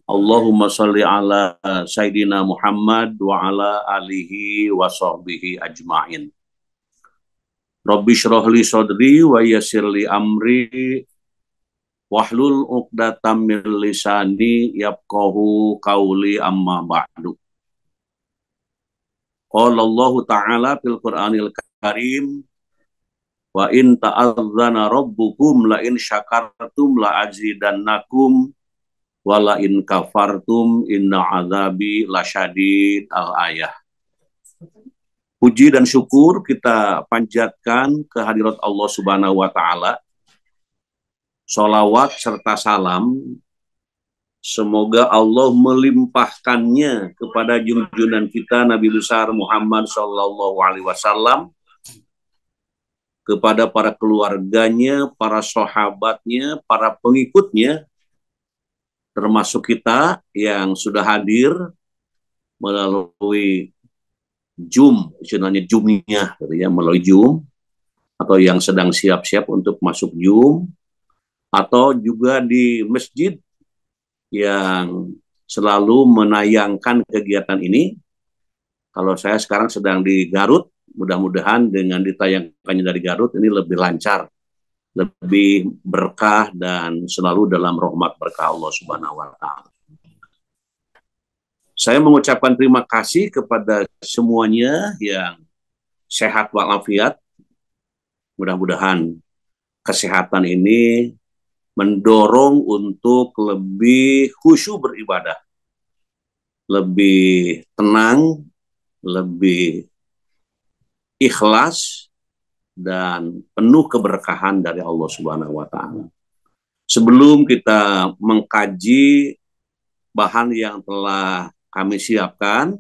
Allahumma sholli ala Sayyidina Muhammad wa ala alihi wa sahbihi ajma'in. Rabbi shrah li sadri wa yassir li amri wahlul 'uqdatam min lisani yafqahu qawli amma ba'du. Qala Allah Ta'ala fil Qur'anil Karim wa in ta'adzana rabbukum la in syakartum la azidannakum wala in kafartum inna azabi lasyadid al-ayah. Puji dan syukur kita panjatkan kehadirat Allah Subhanahu wa Ta'ala. Sholawat serta salam semoga Allah melimpahkannya kepada junjungan kita Nabi besar Muhammad Sallallahu Alaihi Wasallam, kepada para keluarganya, para sahabatnya, para pengikutnya, termasuk kita yang sudah hadir melalui Zoom, istilahnya Zoom-nya, melalui Zoom, atau yang sedang siap-siap untuk masuk Zoom, atau juga di masjid yang selalu menayangkan kegiatan ini. Kalau saya sekarang sedang di Garut, mudah-mudahan dengan ditayangkannya dari Garut ini lebih lancar, lebih berkah, dan selalu dalam rahmat berkah Allah Subhanahu wa Ta'ala. Saya mengucapkan terima kasih kepada semuanya yang sehat walafiat. Mudah-mudahan kesehatan ini mendorong untuk lebih khusyuk beribadah, lebih tenang, lebih ikhlas, dan penuh keberkahan dari Allah Subhanahu wa Ta'ala. Sebelum kita mengkaji bahan yang telah kami siapkan,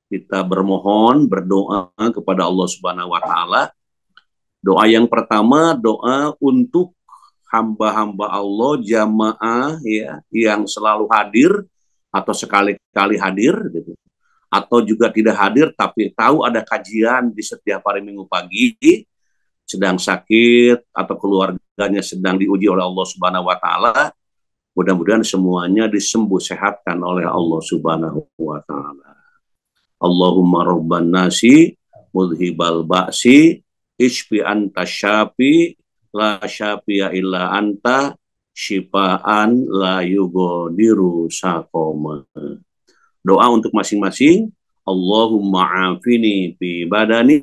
kita bermohon, berdoa kepada Allah Subhanahu wa Ta'ala. Doa yang pertama, doa untuk hamba-hamba Allah, jamaah ya, yang selalu hadir atau sekali-kali hadir gitu, atau juga tidak hadir tapi tahu ada kajian di setiap hari Minggu pagi, sedang sakit atau keluarganya sedang diuji oleh Allah Subhanahu wa Ta'ala. Mudah-mudahan semuanya disembuh sehatkan oleh Allah Subhanahu wa Ta'ala. Allahumma rabban nasi mudhibal ba'si ishfi anta syafi la syafi'a illa anta syifaan la yughadiru saqama. Doa untuk masing-masing. Allahumma afini fi badani,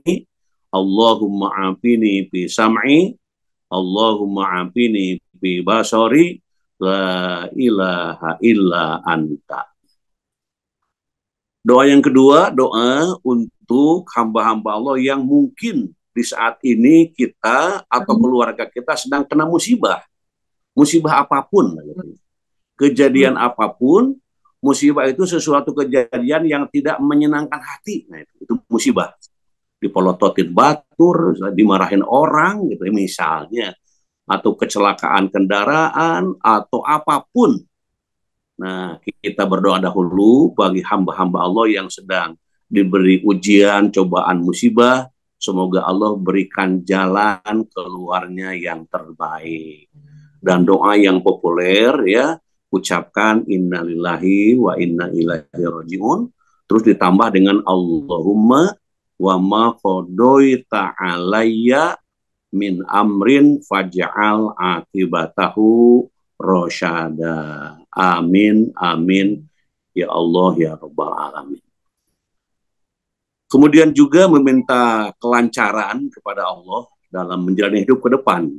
Allahumma afini fi sam'i, Allahumma afini fi basari, la ilaha illa anta. Doa yang kedua, doa untuk hamba-hamba Allah yang mungkin di saat ini kita atau keluarga kita sedang kena musibah. Musibah apapun. Kejadian apapun, musibah itu sesuatu kejadian yang tidak menyenangkan hati. Nah, itu musibah. Dipolototin batur, dimarahin orang, gitu misalnya. Atau kecelakaan kendaraan, atau apapun. Nah, kita berdoa dahulu bagi hamba-hamba Allah yang sedang diberi ujian, cobaan, musibah. Semoga Allah berikan jalan keluarnya yang terbaik. Dan doa yang populer ya, ucapkan innalillahi wa inna ilaihi rajiun. Terus ditambah dengan Allahumma wa ma qadaita alayya min amrin faj'al akibatahu rosyada. Amin, amin. Ya Allah, ya Rabbal Alamin. Kemudian juga meminta kelancaran kepada Allah dalam menjalani hidup ke depan.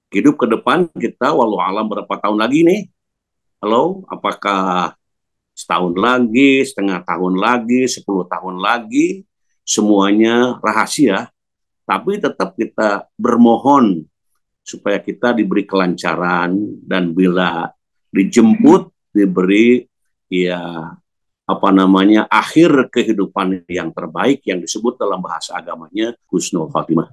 Hidup ke depan kita, walau alam berapa tahun lagi nih? Halo, apakah setahun lagi, setengah tahun lagi, 10 tahun lagi? Semuanya rahasia. Tapi tetap kita bermohon supaya kita diberi kelancaran, dan bila dijemput diberi ya akhir kehidupan yang terbaik yang disebut dalam bahasa agamanya husnul khatimah.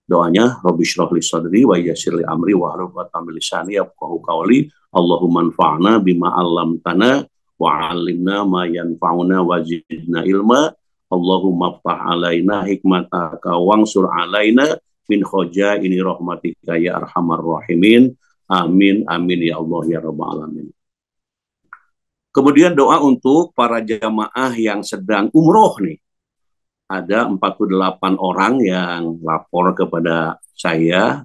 Doanya Rabbi shrah li sadri wa yassir li amri wa hlul 'uqdatam min lisani yafqahu qawli. Allahumma anfa'na bima 'allamtana wa 'allimna ma yanfa'una wa zidna ilma. Allahumma ftah alaina hikmataka wansur alaina min khojaini rahmatika ya arhamar rahimin. Amin, amin ya Allah ya Rabbal Alamin. Kemudian doa untuk para jamaah yang sedang umroh nih. Ada 48 orang yang lapor kepada saya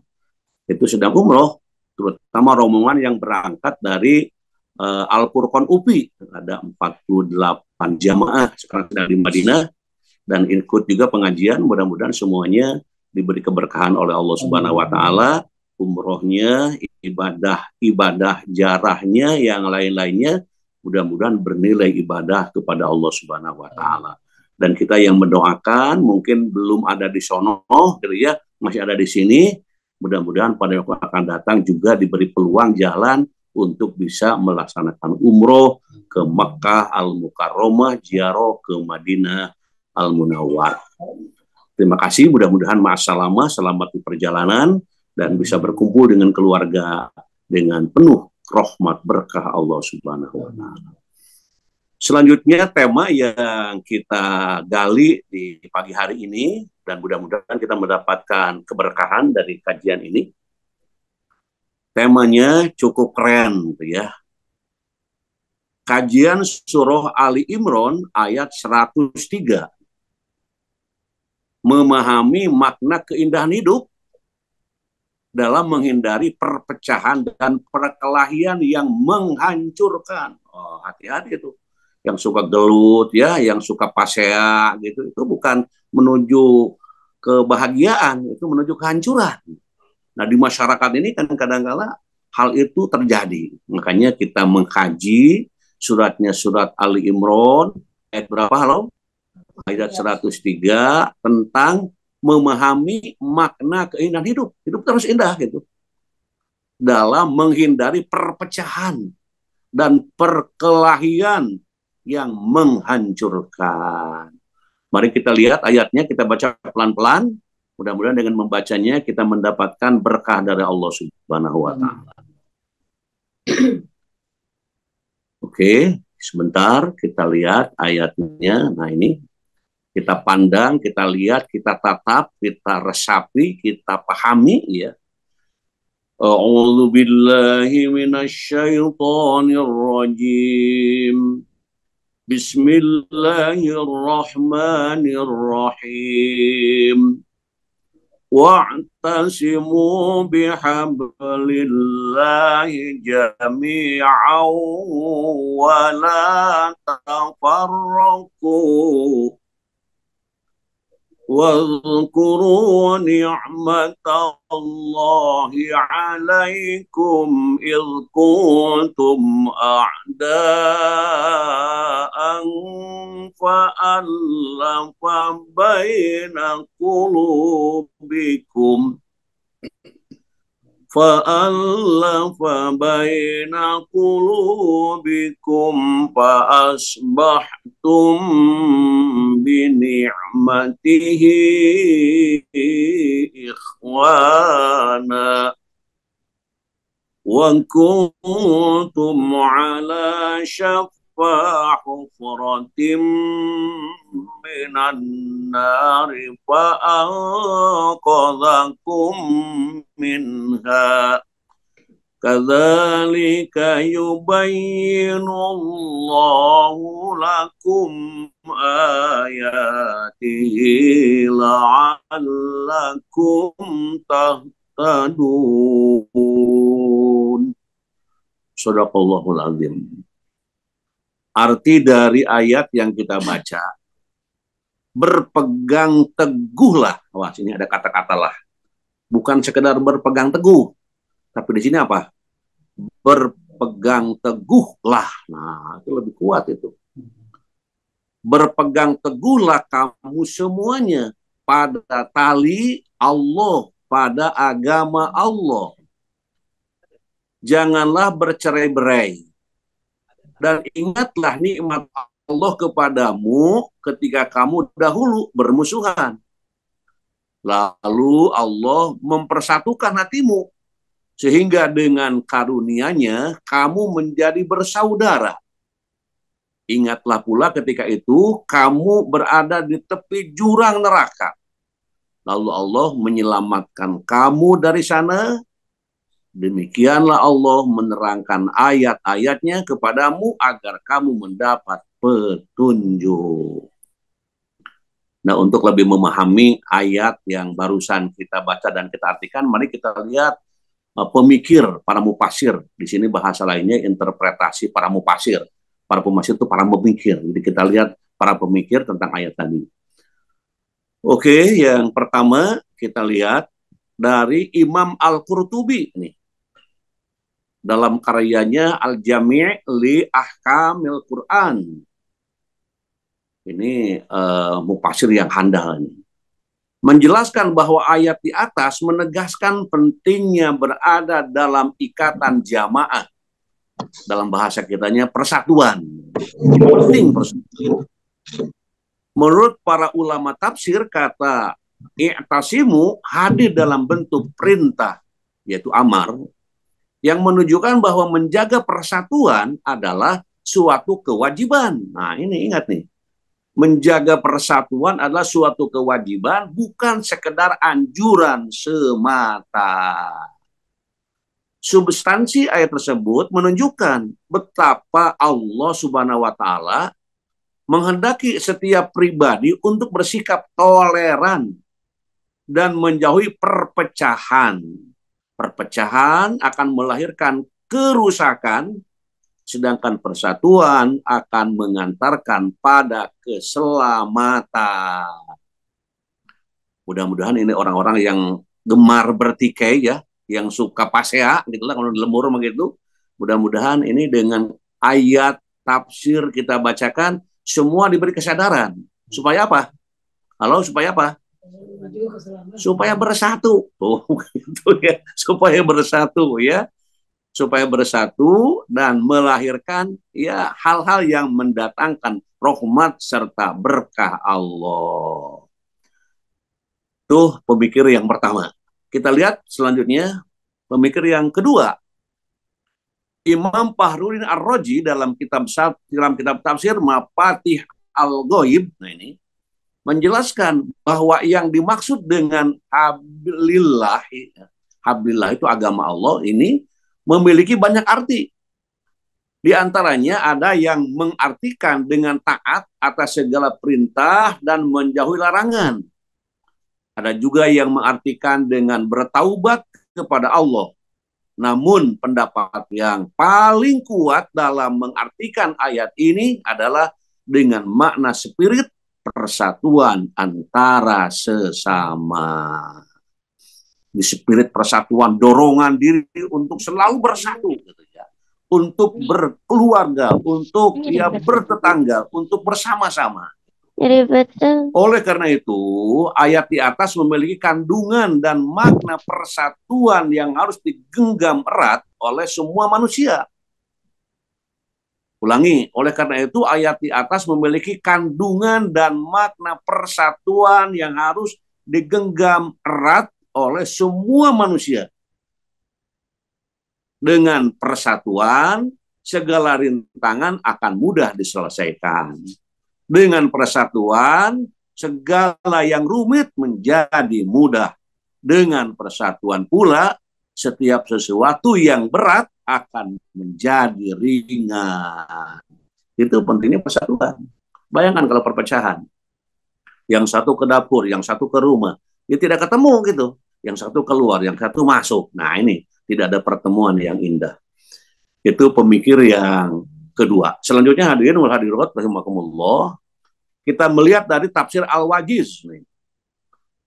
itu sedang umroh, terutama rombongan yang berangkat dari Al-Furqan UPI. Ada 48 jamaah sekarang sedang di Madinah dan ikut juga pengajian. Mudah-mudahan semuanya diberi keberkahan oleh Allah Subhanahu wa taala, umrohnya, ibadah jarahnya, yang lain-lainnya mudah-mudahan bernilai ibadah kepada Allah Subhanahu wa taala. Dan kita yang mendoakan mungkin belum ada di sono, gitu ya, masih ada di sini, mudah-mudahan pada waktu akan datang juga diberi peluang jalan untuk bisa melaksanakan umroh ke Makkah Al-Mukarramah, ziarah ke Madinah Al-Munawwar. Terima kasih, mudah-mudahan ma'assalamah, selamat di perjalanan, dan bisa berkumpul dengan keluarga dengan penuh rahmat berkah Allah Subhanahu wa taala. Selanjutnya tema yang kita gali di pagi hari ini, dan mudah-mudahan kita mendapatkan keberkahan dari kajian ini. Temanya cukup keren, ya. Kajian surah Ali Imran ayat 103. Memahami makna keindahan hidup dalam menghindari perpecahan dan perkelahian yang menghancurkan. Oh, hati-hati itu. Yang suka gelut, ya, yang suka pasea, gitu, itu bukan menuju kebahagiaan, itu menuju kehancuran. Nah, di masyarakat ini kan kadang-kala hal itu terjadi. Makanya kita mengkaji suratnya surat Ali Imran ayat berapa, halo? Ayat 103 tentang memahami makna keindahan hidup. Hidup terus indah gitu. Dalam menghindari perpecahan dan perkelahian yang menghancurkan. Mari kita lihat ayatnya, kita baca pelan-pelan. Mudah-mudahan dengan membacanya kita mendapatkan berkah dari Allah Subhanahu wa taala. Oke, sebentar kita lihat ayatnya. Nah, ini kita pandang, kita lihat, kita tatap, kita resapi, kita pahami, ya. A'udzu billahi minasyaitonir rajim. Bismillahirrahmanirrahim. Wa'tasimu bihablillahi jami'an wa la tafarraqu. واذكروا نعمة الله عليكم إذ كنتم أعداء فألف بين قلوبكم فأصبحتم بنعمته إخوانا وكنتم على شفا حفرة من النار فأنقذكم منها كذلك يبين الله لكم آياته لعلكم تهتدون. Shadaqallahul azim. Arti dari ayat yang kita baca, berpegang teguhlah. Wah, sini ada kata-kata lah. Bukan sekedar berpegang teguh, tapi di sini apa? Berpegang teguhlah. Nah, itu lebih kuat itu. Berpegang teguhlah kamu semuanya pada tali Allah, pada agama Allah. Janganlah bercerai-berai. Dan ingatlah nikmat Allah kepadamu ketika kamu dahulu bermusuhan. Lalu Allah mempersatukan hatimu, sehingga dengan karunia-Nya kamu menjadi bersaudara. Ingatlah pula ketika itu kamu berada di tepi jurang neraka. Lalu Allah menyelamatkan kamu dari sana Demikianlah Allah menerangkan ayat-ayatnya kepadamu agar kamu mendapat petunjuk. Nah, untuk lebih memahami ayat yang barusan kita baca dan kita artikan, mari kita lihat pemikir para mufasir. Di sini bahasa lainnya interpretasi para mufasir. Para pemufasir itu para pemikir. Jadi kita lihat para pemikir tentang ayat tadi. Oke, yang pertama kita lihat dari Imam Al-Qurtubi nih. Dalam karyanya Al-Jami' li Ahkamil Quran. Ini mufasir yang handal ini. Menjelaskan bahwa ayat di atas menegaskan pentingnya berada dalam ikatan jamaah. Dalam bahasa kitanya persatuan. Penting persatuan. Menurut para ulama tafsir, kata i'tasimu hadir dalam bentuk perintah, yaitu amar, yang menunjukkan bahwa menjaga persatuan adalah suatu kewajiban. Nah, ini ingat nih. Menjaga persatuan adalah suatu kewajiban, bukan sekedar anjuran semata. Substansi ayat tersebut menunjukkan betapa Allah Subhanahu wa taala menghendaki setiap pribadi untuk bersikap toleran dan menjauhi perpecahan. Perpecahan akan melahirkan kerusakan, sedangkan persatuan akan mengantarkan pada keselamatan. Mudah-mudahan ini orang-orang yang gemar bertikai ya, yang suka pasea gitu lah kalau di lembur begitu. Mudah-mudahan ini dengan ayat tafsir kita bacakan semua diberi kesadaran. Supaya apa? Halo, supaya apa? Supaya bersatu. Oh, gitu ya. Supaya bersatu ya. Supaya bersatu dan melahirkan ya hal-hal yang mendatangkan rahmat serta berkah Allah. Tuh pemikir yang pertama. Kita lihat selanjutnya pemikir yang kedua. Imam Fakhruddin Ar-Razi dalam kitab tafsir Mafatih Al-Ghaib, nah ini menjelaskan bahwa yang dimaksud dengan hablillah, hablillah itu agama Allah, ini memiliki banyak arti. Di antaranya ada yang mengartikan dengan taat atas segala perintah dan menjauhi larangan. Ada juga yang mengartikan dengan bertaubat kepada Allah. Namun pendapat yang paling kuat dalam mengartikan ayat ini adalah dengan makna spirit persatuan antara sesama. Di spirit persatuan, dorongan diri untuk selalu bersatu, gitu ya. Untuk berkeluarga, untuk ya bertetangga, untuk bersama-sama. Oleh karena itu, ayat di atas memiliki kandungan dan makna persatuan yang harus digenggam erat oleh semua manusia. Ulangi, oleh karena itu ayat di atas memiliki kandungan dan makna persatuan yang harus digenggam erat oleh semua manusia. Dengan persatuan, segala rintangan akan mudah diselesaikan. Dengan persatuan, segala yang rumit menjadi mudah. Dengan persatuan pula, setiap sesuatu yang berat akan menjadi ringan. Itu pentingnya persatuan. Bayangkan kalau perpecahan. Yang satu ke dapur, yang satu ke rumah. Ya tidak ketemu gitu. Yang satu keluar, yang satu masuk. Nah ini, tidak ada pertemuan yang indah. Itu pemikir yang kedua. Selanjutnya hadirin wal hadirat rahimakumullah, kita melihat dari tafsir Al-Wajiz.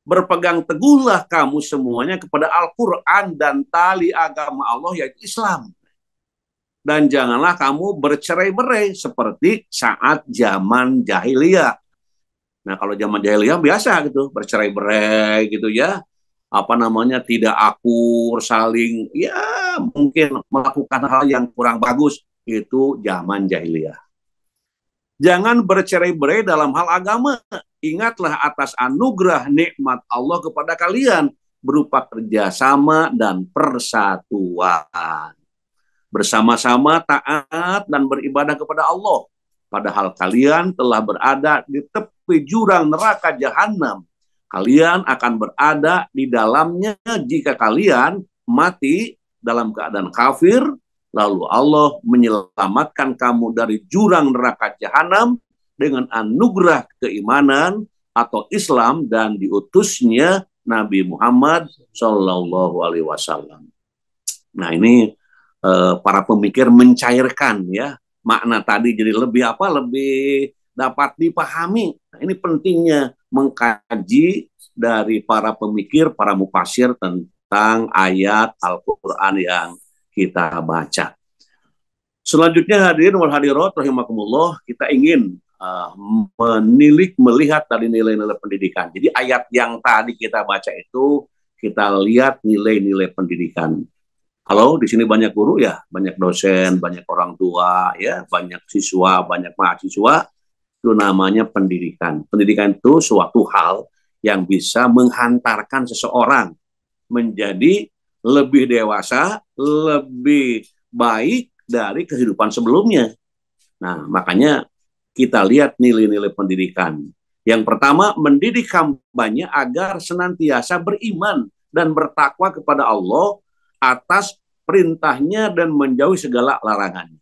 Berpegang teguhlah kamu semuanya kepada Al-Quran dan tali agama Allah yaitu Islam. Dan janganlah kamu bercerai-berai seperti saat zaman jahiliyah. Nah kalau zaman jahiliyah biasa gitu, bercerai-berai gitu ya. Apa namanya, tidak akur, saling ya mungkin melakukan hal yang kurang bagus. Itu zaman jahiliyah. Jangan bercerai-berai dalam hal agama. Ingatlah atas anugerah nikmat Allah kepada kalian berupa kerjasama dan persatuan. Bersama-sama taat dan beribadah kepada Allah. Padahal kalian telah berada di tepi jurang neraka jahanam. Kalian akan berada di dalamnya jika kalian mati dalam keadaan kafir, lalu Allah menyelamatkan kamu dari jurang neraka jahanam dengan anugerah keimanan atau Islam dan diutusnya Nabi Muhammad Shallallahu Alaihi Wasallam. Nah ini para pemikir mencairkan ya makna tadi jadi lebih lebih dapat dipahami. Nah, ini pentingnya mengkaji dari para pemikir, para mufasir tentang ayat Al-Quran yang kita baca. Selanjutnya hadirin wal hadirat rahimakumullah, kita ingin melihat dari nilai-nilai pendidikan. Jadi ayat yang tadi kita baca itu kita lihat nilai-nilai pendidikan. Kalau di sini banyak guru ya, banyak dosen, banyak orang tua ya, banyak siswa, banyak mahasiswa, itu namanya pendidikan. Pendidikan itu suatu hal yang bisa menghantarkan seseorang menjadi lebih dewasa, lebih baik dari kehidupan sebelumnya. Nah, makanya kita lihat nilai-nilai pendidikan. Yang pertama, mendidik hambanya agar senantiasa beriman dan bertakwa kepada Allah atas perintahnya dan menjauhi segala larangannya.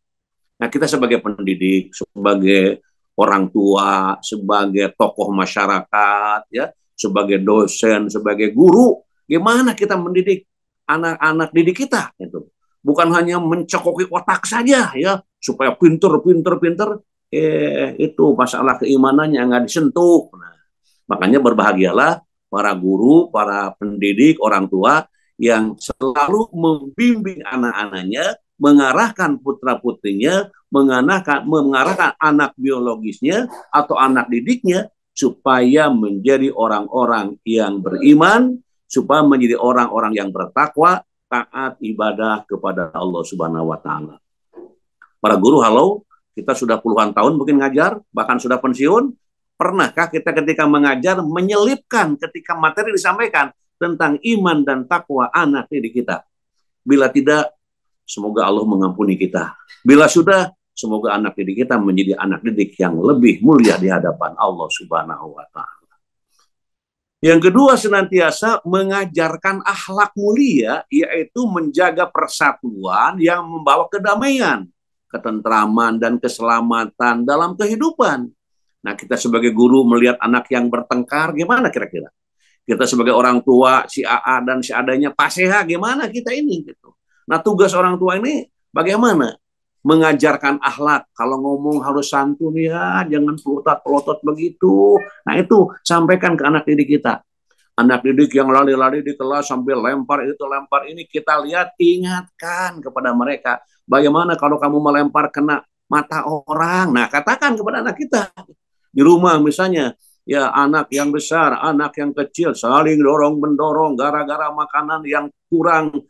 Nah, kita sebagai pendidik, sebagai orang tua, sebagai tokoh masyarakat, ya, sebagai dosen, sebagai guru, gimana kita mendidik anak-anak didik kita? Itu bukan hanya mencokoki otak saja, ya, supaya pinter, itu masalah keimanannya nggak disentuh. Nah, makanya berbahagialah para guru, para pendidik, orang tua yang selalu membimbing anak-anaknya, mengarahkan putra-putrinya, mengarahkan anak biologisnya atau anak didiknya supaya menjadi orang-orang yang beriman, supaya menjadi orang-orang yang bertakwa, taat ibadah kepada Allah Subhanahu wa taala. Para guru, halo, kita sudah puluhan tahun mungkin ngajar, bahkan sudah pensiun. Pernahkah kita ketika mengajar menyelipkan ketika materi disampaikan tentang iman dan takwa anak didik kita? Bila tidak, semoga Allah mengampuni kita. Bila sudah, semoga anak didik kita menjadi anak didik yang lebih mulia di hadapan Allah Subhanahu wa taala. Yang kedua, senantiasa mengajarkan akhlak mulia, yaitu menjaga persatuan yang membawa kedamaian, ketentraman, dan keselamatan dalam kehidupan. Nah, kita sebagai guru melihat anak yang bertengkar, gimana kira-kira? Kita sebagai orang tua, si AA dan si adanya paseha, gimana kita ini? Gitu. Nah, tugas orang tua ini bagaimana? Mengajarkan akhlak. Kalau ngomong harus santun ya, jangan pelotot-pelotot begitu. Nah, itu sampaikan ke anak didik kita. Anak didik yang lari-lari di kelas sambil lempar itu, lempar ini, kita lihat, ingatkan kepada mereka. Bagaimana kalau kamu melempar kena mata orang? Nah, katakan kepada anak kita. Di rumah misalnya, ya anak yang besar, anak yang kecil saling dorong-mendorong gara-gara makanan yang kurang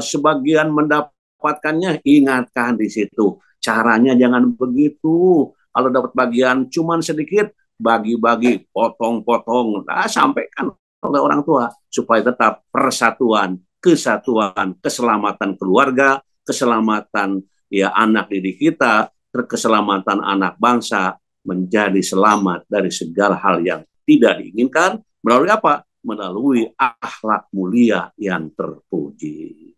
sebagian mendapatkannya, ingatkan di situ. Caranya jangan begitu. Kalau dapat bagian cuman sedikit, bagi-bagi, potong-potong. Nah, sampaikan oleh orang tua supaya tetap persatuan, kesatuan, keselamatan keluarga, keselamatan ya anak didik kita, keselamatan anak bangsa menjadi selamat dari segala hal yang tidak diinginkan melalui apa? Melalui akhlak mulia yang terpuji.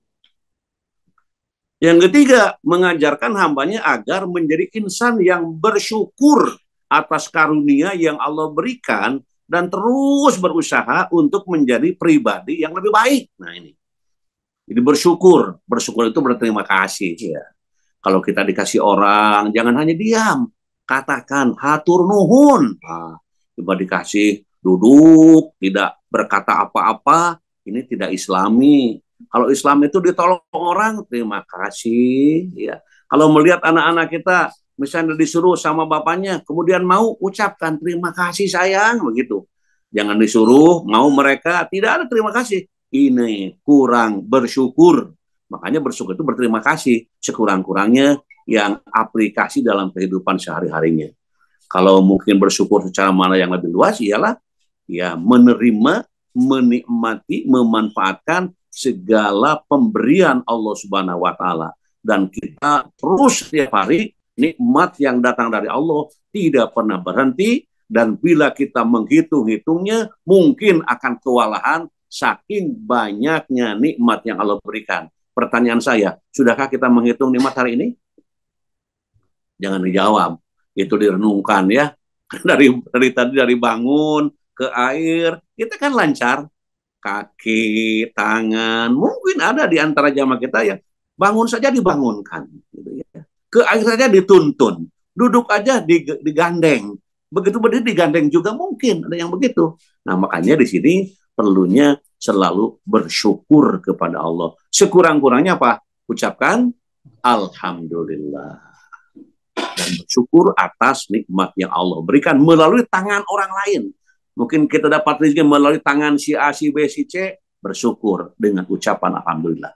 Yang ketiga, mengajarkan hambanya agar menjadi insan yang bersyukur atas karunia yang Allah berikan dan terus berusaha untuk menjadi pribadi yang lebih baik. Nah ini. Jadi bersyukur itu berterima kasih ya. Kalau kita dikasih orang, jangan hanya diam. Katakan hatur nuhun. Nah, coba dikasih duduk, tidak berkata apa-apa, ini tidak islami. Kalau Islam itu ditolong orang, terima kasih. Ya. Kalau melihat anak-anak kita, misalnya disuruh sama bapaknya, kemudian mau ucapkan terima kasih sayang, begitu. Jangan disuruh, mau mereka, tidak ada terima kasih. Ini kurang bersyukur. Makanya bersyukur itu berterima kasih sekurang-kurangnya yang aplikasi dalam kehidupan sehari-harinya. Kalau mungkin bersyukur secara mana yang lebih luas, ialah ya menerima, menikmati, memanfaatkan segala pemberian Allah Subhanahu wa taala. Dan kita terus setiap hari nikmat yang datang dari Allah tidak pernah berhenti, dan bila kita menghitung-hitungnya mungkin akan kewalahan saking banyaknya nikmat yang Allah berikan. pertanyaan saya, sudahkah kita menghitung nikmat hari ini? Jangan dijawab, itu direnungkan ya. Dari tadi dari bangun ke air, kita kan lancar. Kaki, tangan, mungkin ada di antara jamaah kita yang bangun saja dibangunkan. Gitu ya. Ke air saja dituntun, duduk aja digandeng. Begitu berdiri digandeng juga mungkin, ada yang begitu. Nah makanya di sini perlunya selalu bersyukur kepada Allah. Sekurang-kurangnya apa? Ucapkan Alhamdulillah. Dan bersyukur atas nikmat yang Allah berikan melalui tangan orang lain. Mungkin kita dapat rezeki melalui tangan si A, si B, si C, bersyukur dengan ucapan Alhamdulillah.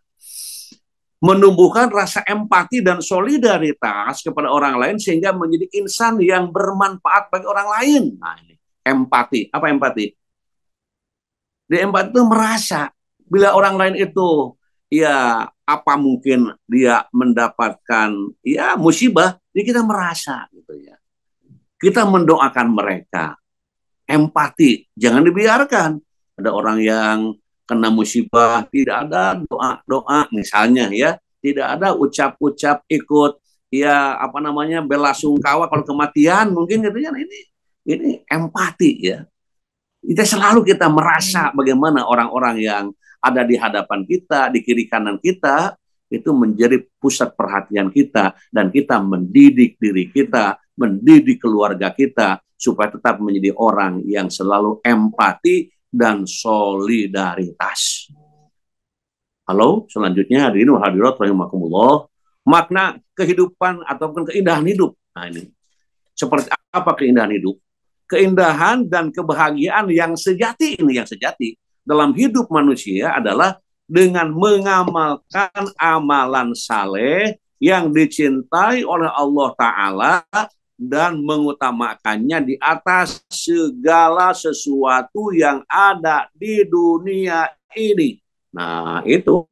Menumbuhkan rasa empati dan solidaritas kepada orang lain sehingga menjadi insan yang bermanfaat bagi orang lain. Nah ini, empati. Apa empati? Di empati itu merasa bila orang lain itu ya apa mungkin dia mendapatkan ya musibah, jadi kita merasa gitu ya. Kita mendoakan mereka. Empati, jangan dibiarkan. Ada orang yang kena musibah, tidak ada doa-doa misalnya ya, tidak ada ucap-ucap ikut ya apa namanya bela sungkawa kalau kematian mungkin gitu ya. Ini empati ya. Kita merasa bagaimana orang-orang yang ada di hadapan kita, di kiri kanan kita, itu menjadi pusat perhatian kita, dan kita mendidik diri kita, mendidik keluarga kita, supaya tetap menjadi orang yang selalu empati dan solidaritas. Halo, selanjutnya hadirin wa hadirat rahimakumullah, makna kehidupan ataupun keindahan hidup. Nah ini, seperti apa keindahan hidup? Keindahan dan kebahagiaan yang sejati ini, yang sejati dalam hidup manusia adalah dengan mengamalkan amalan saleh yang dicintai oleh Allah Ta'ala dan mengutamakannya di atas segala sesuatu yang ada di dunia ini. Nah, itu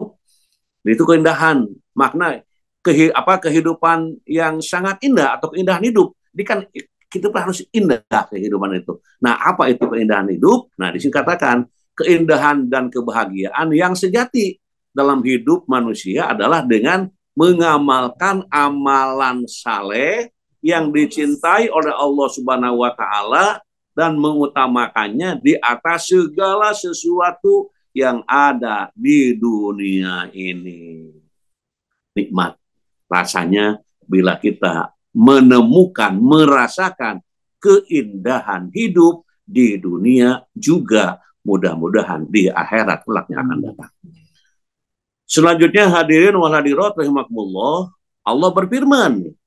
keindahan, makna kehidupan yang sangat indah atau keindahan hidup. Ini kan kita harus indah kehidupan itu. Nah, apa itu keindahan hidup? Nah, di sini katakan keindahan dan kebahagiaan yang sejati dalam hidup manusia adalah dengan mengamalkan amalan saleh yang dicintai oleh Allah Subhanahu wa Ta'ala dan mengutamakannya di atas segala sesuatu yang ada di dunia ini. Nikmat rasanya bila kita menemukan, merasakan keindahan hidup di dunia, juga mudah-mudahan di akhirat kelaknya akan datang. Selanjutnya hadirin wal hadirat rahimakumullah, Allah berfirman,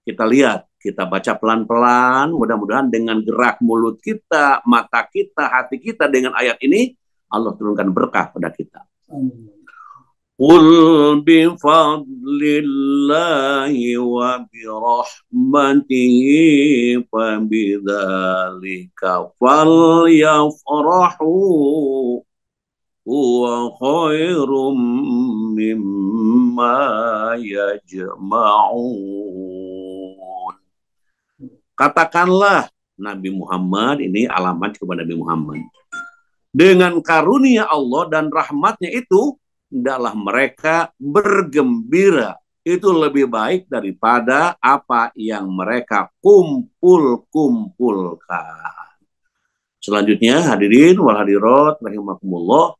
kita lihat, kita baca pelan-pelan, mudah-mudahan dengan gerak mulut kita, mata kita, hati kita dengan ayat ini, Allah turunkan berkah pada kita. Qul bifadlillahi wa birahmatihi fabidzalika falyafrahu huwa khairum mimma yajma'un. Katakanlah Nabi Muhammad, ini alamat kepada Nabi Muhammad. Dengan karunia Allah dan rahmatnya itu, hendaklah mereka bergembira. Itu lebih baik daripada apa yang mereka kumpul-kumpulkan. Selanjutnya hadirin wal hadirat rahimakumullah,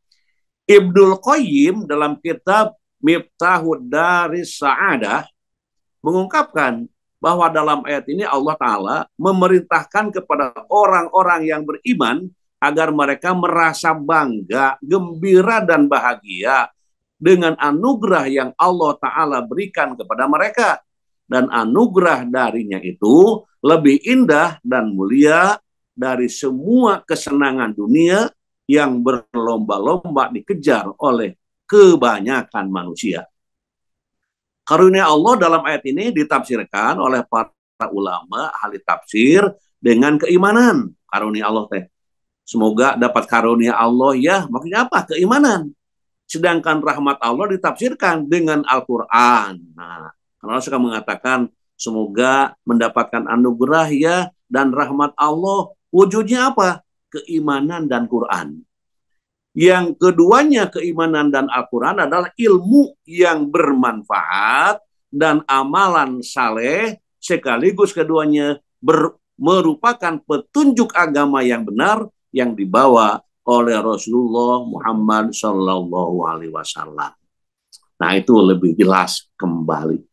Ibnul Qayyim dalam kitab Miftahud Daris Sa'adah mengungkapkan bahwa dalam ayat ini Allah Ta'ala memerintahkan kepada orang-orang yang beriman agar mereka merasa bangga, gembira, dan bahagia dengan anugerah yang Allah Ta'ala berikan kepada mereka. Dan anugerah darinya itu lebih indah dan mulia dari semua kesenangan dunia yang berlomba-lomba dikejar oleh kebanyakan manusia. Karunia Allah dalam ayat ini ditafsirkan oleh para ulama ahli tafsir dengan keimanan. Karunia Allah teh, semoga dapat karunia Allah ya, maksudnya apa? Keimanan. Sedangkan rahmat Allah ditafsirkan dengan Al-Quran. Nah, Allah suka mengatakan semoga mendapatkan anugerah ya dan rahmat Allah. Wujudnya apa? Keimanan dan Quran. Yang keduanya keimanan dan Al-Quran adalah ilmu yang bermanfaat dan amalan saleh, sekaligus keduanya merupakan petunjuk agama yang benar yang dibawa oleh Rasulullah Muhammad Sallallahu Alaihi Wasallam. Nah, itu lebih jelas kembali.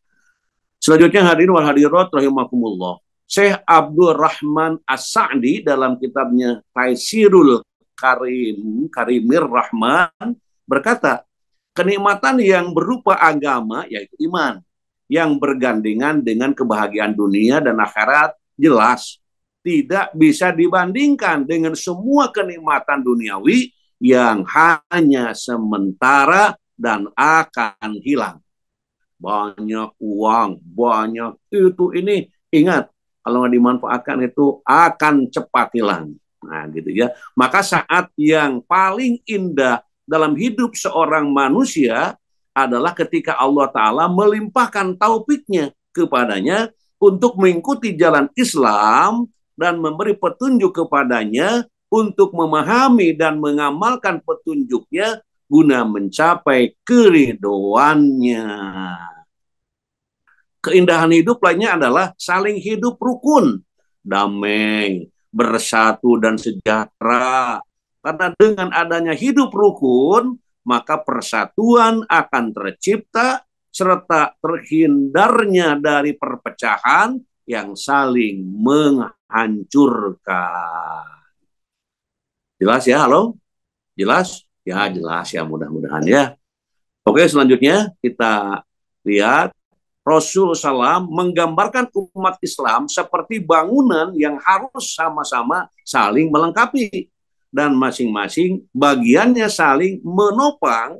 Selanjutnya hadirin wal hadirat rahimakumullah. Syekh Abdul Rahman As-Sa'di dalam kitabnya Taisirul Karimir Rahman berkata, kenikmatan yang berupa agama yaitu iman yang bergandengan dengan kebahagiaan dunia dan akhirat jelas tidak bisa dibandingkan dengan semua kenikmatan duniawi yang hanya sementara dan akan hilang. Banyak uang, banyak itu ini, ingat kalau nggak dimanfaatkan itu akan cepat hilang. Nah, gitu ya. Maka saat yang paling indah dalam hidup seorang manusia adalah ketika Allah Ta'ala melimpahkan taufiknya kepadanya untuk mengikuti jalan Islam dan memberi petunjuk kepadanya untuk memahami dan mengamalkan petunjuknya guna mencapai keridoannya. Keindahan hidup lainnya adalah saling hidup rukun, damai, bersatu, dan sejahtera. Karena dengan adanya hidup rukun, maka persatuan akan tercipta, serta terhindarnya dari perpecahan yang saling menghancurkan. Jelas ya, halo? Jelas? Ya, jelas ya, mudah-mudahan ya. Oke, selanjutnya kita lihat Rasul SAW menggambarkan umat Islam seperti bangunan yang harus sama-sama saling melengkapi dan masing-masing bagiannya saling menopang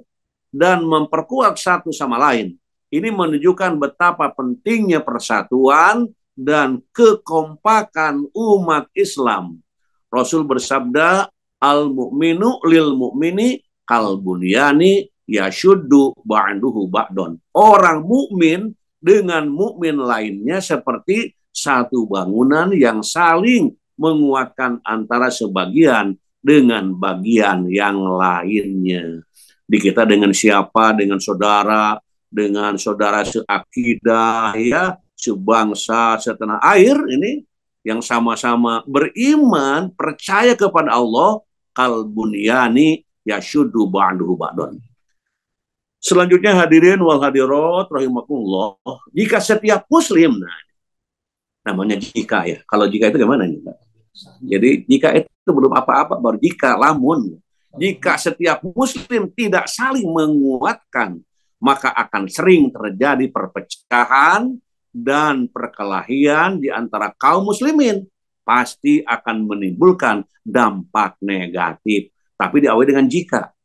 dan memperkuat satu sama lain. Ini menunjukkan betapa pentingnya persatuan dan kekompakan umat Islam. Rasul bersabda, al-mu'minu lil mu'mini kal bunyani yashuddu ba'duhu ba'don. Orang mukmin dengan mukmin lainnya seperti satu bangunan yang saling menguatkan antara sebagian dengan bagian yang lainnya. Di kita dengan siapa? Dengan saudara seakidah, ya, sebangsa, setanah air ini yang sama-sama beriman, percaya kepada Allah, kal bunyani yashuddu ba'duhu ba'don. Selanjutnya hadirin wal hadirat rahimakumullah, jika setiap muslim, nah namanya jika ya. Kalau jika itu gimana nih, Pak? Jadi jika itu belum apa-apa, baru jika, lamun. Jika setiap muslim tidak saling menguatkan, maka akan sering terjadi perpecahan dan perkelahian di antara kaum muslimin. Pasti akan menimbulkan dampak negatif. Tapi diawali dengan jika.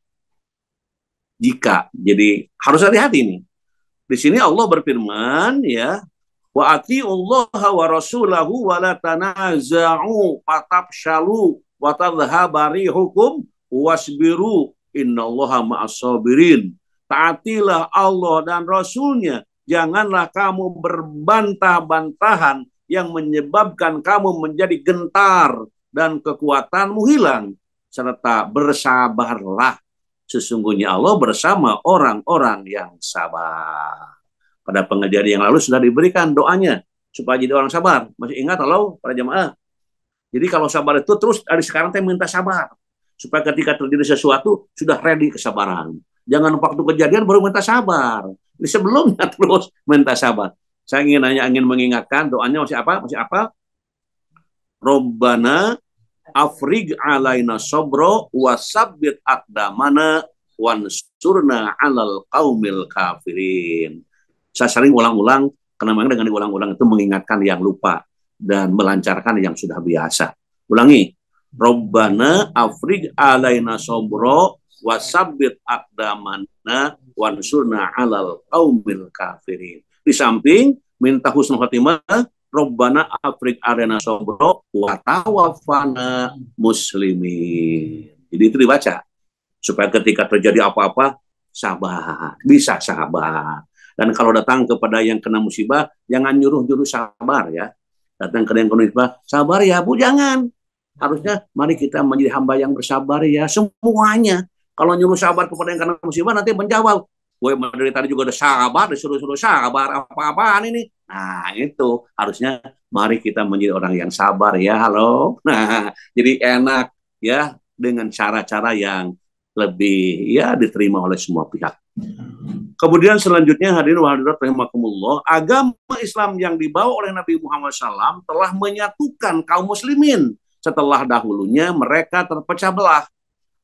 Jika. Jadi harus hati-hati nih. Di sini Allah berfirman, ya, wa atiullaha wa rasulahu wa la tanaza'u fatafshalu wa tadhhaba rihukum wasbiru innallaha ma'as sabirin. Taatilah Allah dan Rasulnya, janganlah kamu berbantah-bantahan yang menyebabkan kamu menjadi gentar dan kekuatanmu hilang, serta bersabarlah, sesungguhnya Allah bersama orang-orang yang sabar. Pada pengajian yang lalu sudah diberikan doanya supaya jadi orang sabar. Masih ingat kalau para jemaah? Jadi kalau sabar itu terus dari sekarang saya minta sabar. Supaya ketika terjadi sesuatu sudah ready kesabaran. Jangan waktu kejadian baru minta sabar. Ini sebelumnya terus minta sabar. Saya ingin mengingatkan doanya masih apa? Masih apa? Robbana afrig alaina sobro wasabbit aqdamana wansurna alal qaumil kafirin. Saya sering ulang-ulang, karena memang dengan diulang-ulang itu mengingatkan yang lupa dan melancarkan yang sudah biasa. Ulangi. Robbana afrig alaina sobro wasabbit aqdamana wansurna alal qaumil kafirin. Di samping minta husnul khotimah, Robbana afrik arena sobro wa tawaffana muslimin. Jadi itu dibaca supaya ketika terjadi apa-apa sabar, bisa sabar. Dan kalau datang kepada yang kena musibah, jangan nyuruh-nyuruh sabar ya. Datang ke yang kena musibah, sabar ya Bu, jangan. Harusnya mari kita menjadi hamba yang bersabar ya semuanya. Kalau nyuruh sabar kepada yang kena musibah nanti menjawab, gue dari tadi juga udah sabar, disuruh-suruh sabar, apa-apaan ini. Nah, itu harusnya mari kita menjadi orang yang sabar ya, halo. Nah, jadi enak ya dengan cara-cara yang lebih ya diterima oleh semua pihak. Kemudian selanjutnya hadirin wa hadirat rahimakumullah, agama Islam yang dibawa oleh Nabi Muhammad SAW telah menyatukan kaum muslimin setelah dahulunya mereka terpecah belah.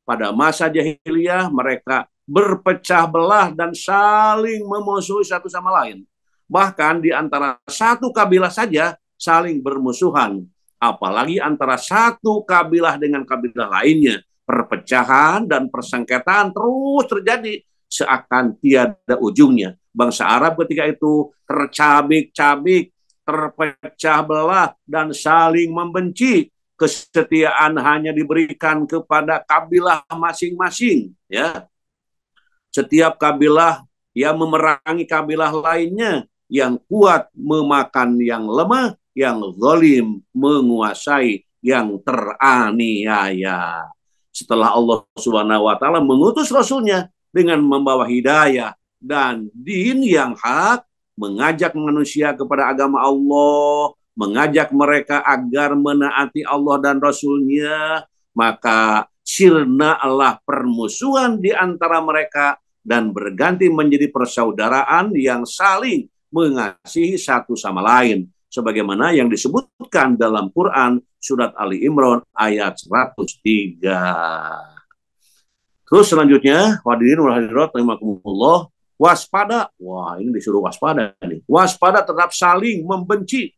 Pada masa jahiliyah mereka berpecah belah dan saling memusuhi satu sama lain. Bahkan di antara satu kabilah saja saling bermusuhan. Apalagi antara satu kabilah dengan kabilah lainnya. Perpecahan dan persengketaan terus terjadi seakan tiada ujungnya. Bangsa Arab ketika itu tercabik-cabik, terpecah belah, dan saling membenci. Kesetiaan hanya diberikan kepada kabilah masing-masing, ya. Setiap kabilah yang memerangi kabilah lainnya, yang kuat memakan yang lemah, yang zalim menguasai yang teraniaya. Setelah Allah Subhanahu wa taala mengutus rasulnya dengan membawa hidayah dan din yang hak, mengajak manusia kepada agama Allah, mengajak mereka agar menaati Allah dan Rasul-Nya, maka sirnalah permusuhan di antara mereka dan berganti menjadi persaudaraan yang saling mengasihi satu sama lain. Sebagaimana yang disebutkan dalam Quran surat Ali Imran ayat 103. Terus selanjutnya, hadirin wal hadirat rahimakumullah, waspada. Wah, ini disuruh waspada nih. Waspada terhadap saling membenci.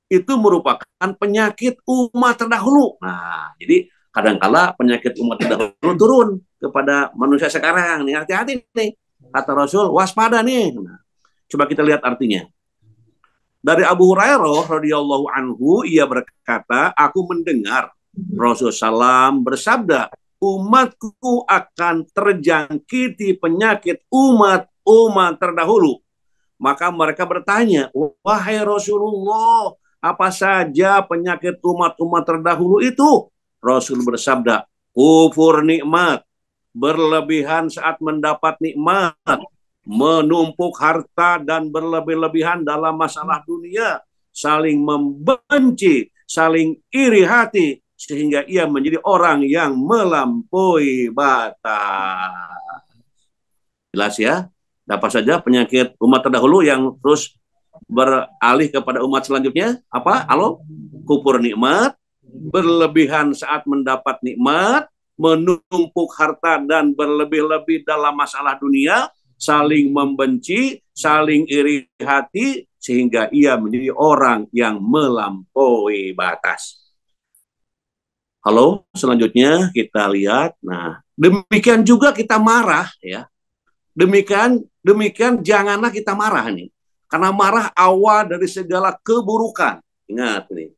Itu merupakan penyakit umat terdahulu. Nah, jadi kadangkala penyakit umat terdahulu turun kepada manusia sekarang. Nih, hati-hati nih. Kata Rasul, waspada nih. Nah, coba kita lihat artinya. Dari Abu Hurairah radhiyallahu anhu, ia berkata, aku mendengar Rasulullah SAW bersabda, umatku akan terjangkiti penyakit umat terdahulu. Maka mereka bertanya, wahai Rasulullah, apa saja penyakit umat-umat terdahulu itu? Rasul bersabda, kufur nikmat, berlebihan saat mendapat nikmat, menumpuk harta dan berlebih-lebihan dalam masalah dunia, saling membenci, saling iri hati, sehingga ia menjadi orang yang melampaui batas. Jelas ya? Apa saja penyakit umat terdahulu yang terus beralih kepada umat selanjutnya? Apa? Halo? Kufur nikmat, berlebihan saat mendapat nikmat, menumpuk harta dan berlebih-lebih dalam masalah dunia, saling membenci, saling iri hati, sehingga ia menjadi orang yang melampaui batas. Halo, selanjutnya kita lihat. Nah, demikian juga kita marah, ya. Demikian janganlah kita marah nih. Karena marah awal dari segala keburukan. Ingat nih,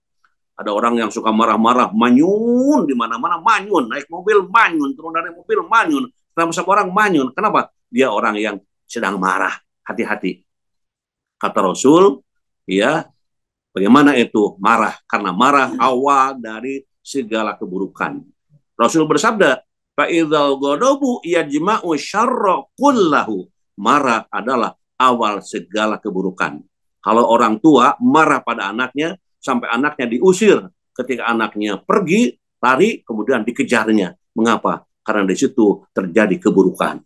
ada orang yang suka marah-marah, manyun di mana-mana, manyun, naik mobil manyun, turun dari mobil manyun, sama orang manyun. Kenapa? Dia orang yang sedang marah. Hati-hati. Kata Rasul, ya, bagaimana itu marah? Karena marah awal dari segala keburukan. Rasul bersabda, fa'idzal ghadabu yajma'u syarra kullahu. Marah adalah awal segala keburukan. Kalau orang tua marah pada anaknya sampai anaknya diusir, ketika anaknya pergi, lari, kemudian dikejarnya. Mengapa? Karena di situ terjadi keburukan.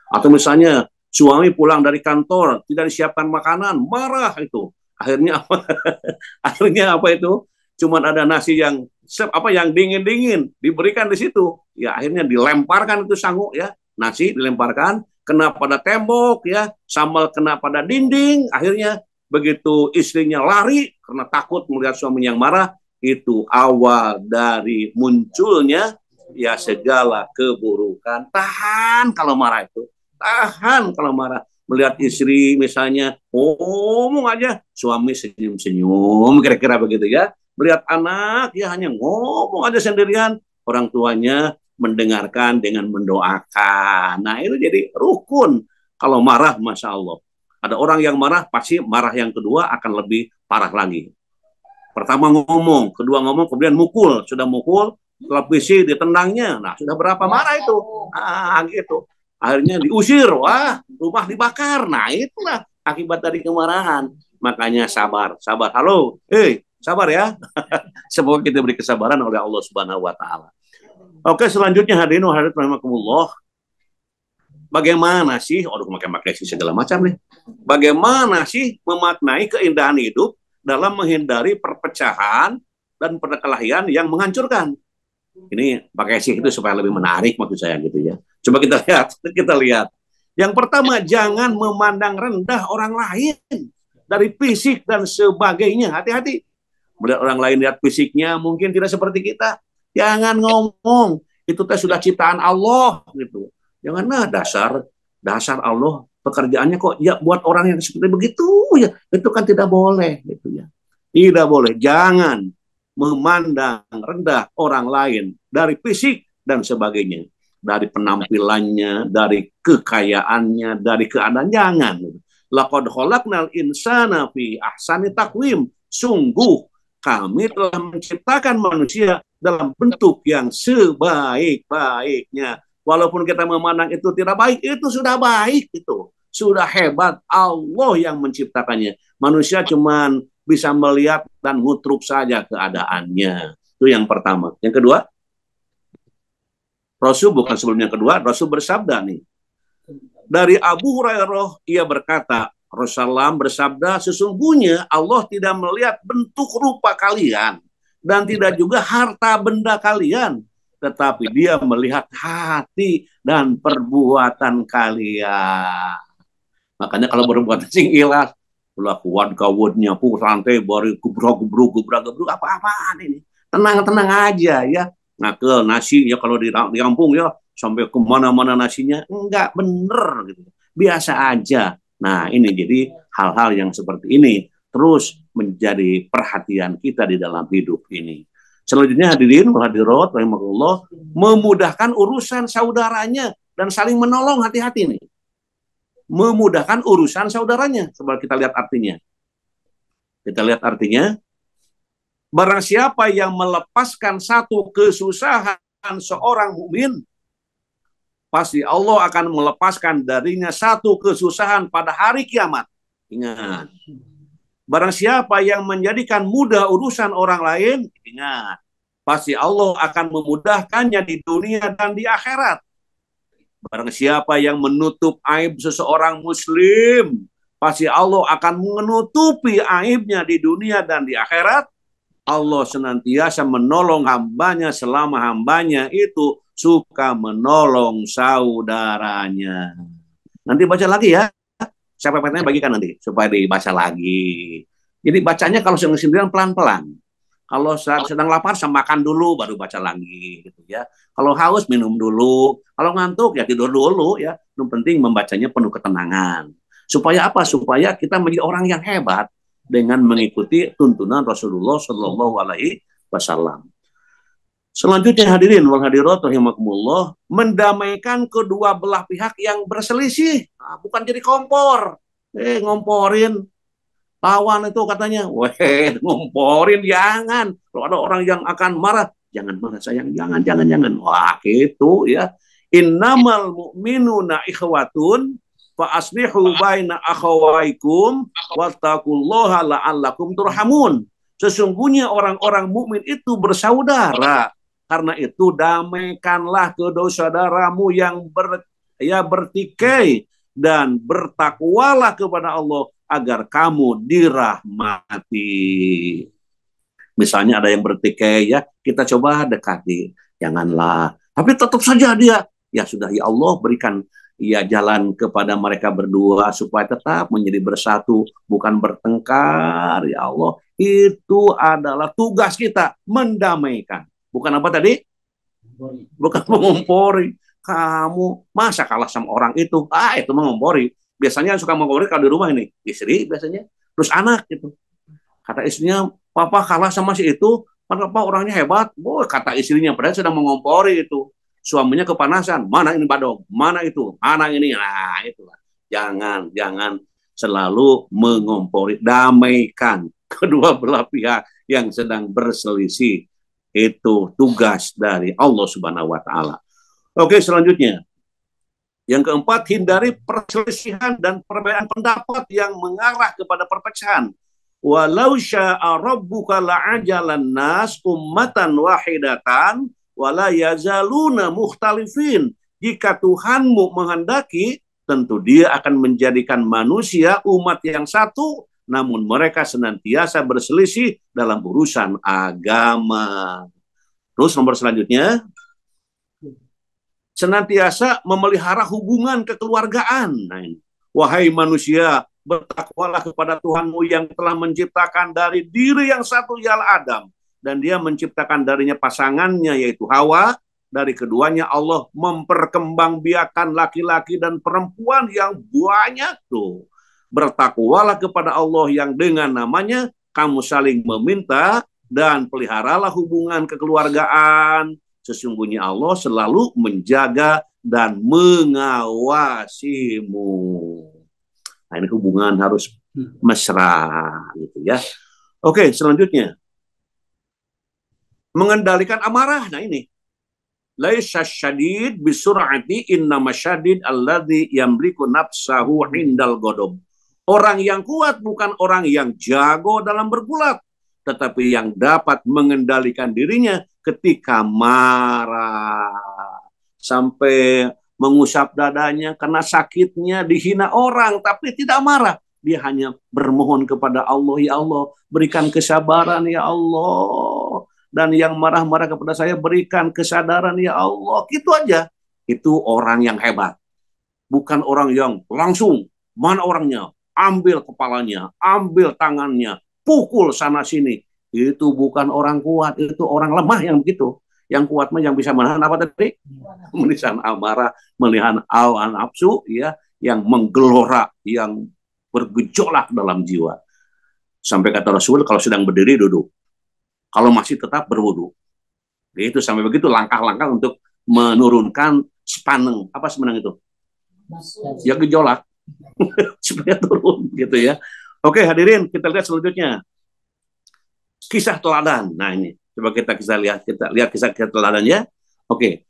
Atau misalnya suami pulang dari kantor, tidak disiapkan makanan, marah itu. Akhirnya apa? Akhirnya apa itu? Cuman ada nasi yang dingin-dingin diberikan di situ. Ya akhirnya dilemparkan itu sangu, ya. Nasi dilemparkan, kena pada tembok, ya, sambal kena pada dinding. Akhirnya begitu istrinya lari karena takut melihat suami yang marah, itu awal dari munculnya ya segala keburukan. Tahan kalau marah itu, tahan kalau marah. Melihat istri misalnya ngomong aja, suami senyum-senyum, kira-kira begitu ya. Melihat anak ya hanya ngomong aja sendirian, orang tuanya mendengarkan dengan mendoakan. Nah itu jadi rukun. Kalau marah, Masya Allah. Ada orang yang marah, pasti marah yang kedua akan lebih parah lagi. Pertama ngomong, kedua ngomong, kemudian mukul. Sudah mukul, televisi ditendangnya. Nah, sudah berapa marah itu? Gitu. Akhirnya diusir, wah, rumah dibakar. Nah, itulah akibat dari kemarahan. Makanya sabar, sabar. Halo, sabar ya. Semoga kita diberi kesabaran oleh Allah Subhanahu wa taala. Oke, selanjutnya hadirin rahimakumullah. Bagaimana sih, pakai sih segala macam nih. Bagaimana sih memaknai keindahan hidup dalam menghindari perpecahan dan perkelahian yang menghancurkan? Ini pakai sih itu supaya lebih menarik maksud saya gitu ya. Coba kita lihat. Yang pertama, jangan memandang rendah orang lain dari fisik dan sebagainya. Hati-hati. Melihat orang lain lihat fisiknya mungkin tidak seperti kita. Jangan ngomong itu teh sudah ciptaan Allah gitu. Jangan dasar Allah pekerjaannya kok ya buat orang yang seperti begitu ya. Itu kan tidak boleh gitu ya. Tidak boleh. Jangan memandang rendah orang lain dari fisik dan sebagainya, dari penampilannya, dari kekayaannya, dari keadaan. Jangan. Laqad khalaqnal insana fi ahsani taqwim. Sungguh kami telah menciptakan manusia dalam bentuk yang sebaik-baiknya. Walaupun kita memandang itu tidak baik, itu sudah baik, itu sudah hebat. Allah yang menciptakannya. Manusia cuman bisa melihat dan ngutruk saja keadaannya. Itu yang pertama. Yang kedua, Rasul bukan sebelum yang kedua, Rasul bersabda nih. Dari Abu Hurairah, ia berkata, Rasulullah bersabda, sesungguhnya Allah tidak melihat bentuk rupa kalian dan tidak juga harta benda kalian, tetapi dia melihat hati dan perbuatan kalian. Makanya kalau berbuat sing ilas, kuat kawutnya pu santai baru gubruk apa-apaan ini. Tenang aja ya. Ngakel nasi ya kalau di kampung ya sampai kemana-mana nasinya enggak bener gitu. Biasa aja. Nah, ini jadi hal-hal yang seperti ini terus menjadi perhatian kita di dalam hidup ini. Selanjutnya hadirin hadirat rahimakumullah, memudahkan urusan saudaranya dan saling menolong. Hati-hati nih. Memudahkan urusan saudaranya. Coba kita lihat artinya. Barang siapa yang melepaskan satu kesusahan seorang mukmin, pasti Allah akan melepaskan darinya satu kesusahan pada hari kiamat. Ingat. Barang siapa yang menjadikan mudah urusan orang lain, ingat. Pasti Allah akan memudahkannya di dunia dan di akhirat. Barang siapa yang menutup aib seseorang muslim, pasti Allah akan menutupi aibnya di dunia dan di akhirat. Allah senantiasa menolong hambanya selama hambanya itu suka menolong saudaranya. Nanti baca lagi ya. Siapa PPT-nya bagikan nanti supaya dibaca lagi. Jadi bacanya kalau sendirian pelan-pelan. Kalau sedang lapar makan dulu baru baca lagi gitu ya. Kalau haus minum dulu. Kalau ngantuk ya tidur dulu ya. Yang penting membacanya penuh ketenangan. Supaya apa? Supaya kita menjadi orang yang hebat dengan mengikuti tuntunan Rasulullah Shallallahu Alaihi Wasallam. Selanjutnya hadirin wal hadirat rahimakumullah, mendamaikan kedua belah pihak yang berselisih. Nah, bukan jadi kompor. Ngomporin lawan itu katanya. Ngomporin jangan. Kalau ada orang yang akan marah, jangan marah sayang, jangan. Wah, gitu ya. Innamal mu'minuna ikhwatun fa aslihu baina akhawaikum wattaqullaha la'allakum turhamun. Sesungguhnya orang-orang mukmin itu bersaudara. Karena itu damaikanlah kedua saudaramu yang bertikai dan bertakwalah kepada Allah agar kamu dirahmati. Misalnya ada yang bertikai ya, kita coba dekati. Janganlah. Tapi tetap saja dia, ya sudah ya Allah berikan ya jalan kepada mereka berdua supaya tetap menjadi bersatu, bukan bertengkar. Ya Allah, itu adalah tugas kita, mendamaikan. Bukan apa tadi? Bukan mengompori. Kamu masa kalah sama orang itu? Itu mengompori. Biasanya suka mengompori kalau di rumah ini. Istri biasanya. Terus anak gitu. Kata istrinya, papa kalah sama si itu. Papa orangnya hebat. Kata istrinya, padahal sedang mengompori itu. Suaminya kepanasan. Mana ini badog? Mana itu? Mana ini? Nah, itulah. Jangan selalu mengompori. Damaikan kedua belah pihak yang sedang berselisih. Itu tugas dari Allah Subhanahu wa taala. Oke, selanjutnya. Yang keempat, hindari perselisihan dan perbedaan pendapat yang mengarah kepada perpecahan. Walau syaa rabbuka la'ajalan nas ummatan wahidatan wala yazaluna mukhtalifin. Jika Tuhanmu menghendaki, tentu Dia akan menjadikan manusia umat yang satu, namun mereka senantiasa berselisih dalam urusan agama. Terus nomor selanjutnya, senantiasa memelihara hubungan kekeluargaan. Nah, ini. Wahai manusia, bertakwalah kepada Tuhanmu yang telah menciptakan dari diri yang satu, ialah Adam. Dan Dia menciptakan darinya pasangannya, yaitu Hawa. Dari keduanya Allah memperkembangbiakan laki-laki dan perempuan yang banyak tuh. Bertakwalah kepada Allah yang dengan namanya kamu saling meminta dan peliharalah hubungan kekeluargaan. Sesungguhnya Allah selalu menjaga dan mengawasimu. Nah, ini hubungan harus mesra gitu ya. Oke, selanjutnya. Mengendalikan amarah. Nah, ini. Laisa syadid bisur'ati innama syadid alladzi yamliku nafsahu indal ghadab. Orang yang kuat bukan orang yang jago dalam bergulat, tetapi yang dapat mengendalikan dirinya ketika marah. Sampai mengusap dadanya karena sakitnya, dihina orang, tapi tidak marah. Dia hanya bermohon kepada Allah, ya Allah, berikan kesabaran, ya Allah. Dan yang marah-marah kepada saya, berikan kesadaran, ya Allah. Gitu aja. Itu orang yang hebat. Bukan orang yang langsung, mana orangnya, ambil kepalanya, ambil tangannya, pukul sana-sini. Itu bukan orang kuat, itu orang lemah yang begitu. Yang kuat mah yang bisa menahan apa tadi? Menahan amarah, menahan hawa nafsu, ya, yang menggelora, yang bergejolak dalam jiwa. Sampai kata Rasul, kalau sedang berdiri, duduk. Kalau masih tetap berwudu. Itu sampai begitu langkah-langkah untuk menurunkan sepaneng. Apa sepaneng itu? Ya gejolak. Supaya turun gitu ya. Oke, hadirin, kita lihat selanjutnya. Kisah teladan. Nah, ini coba kita lihat kisah teladannya. Oke.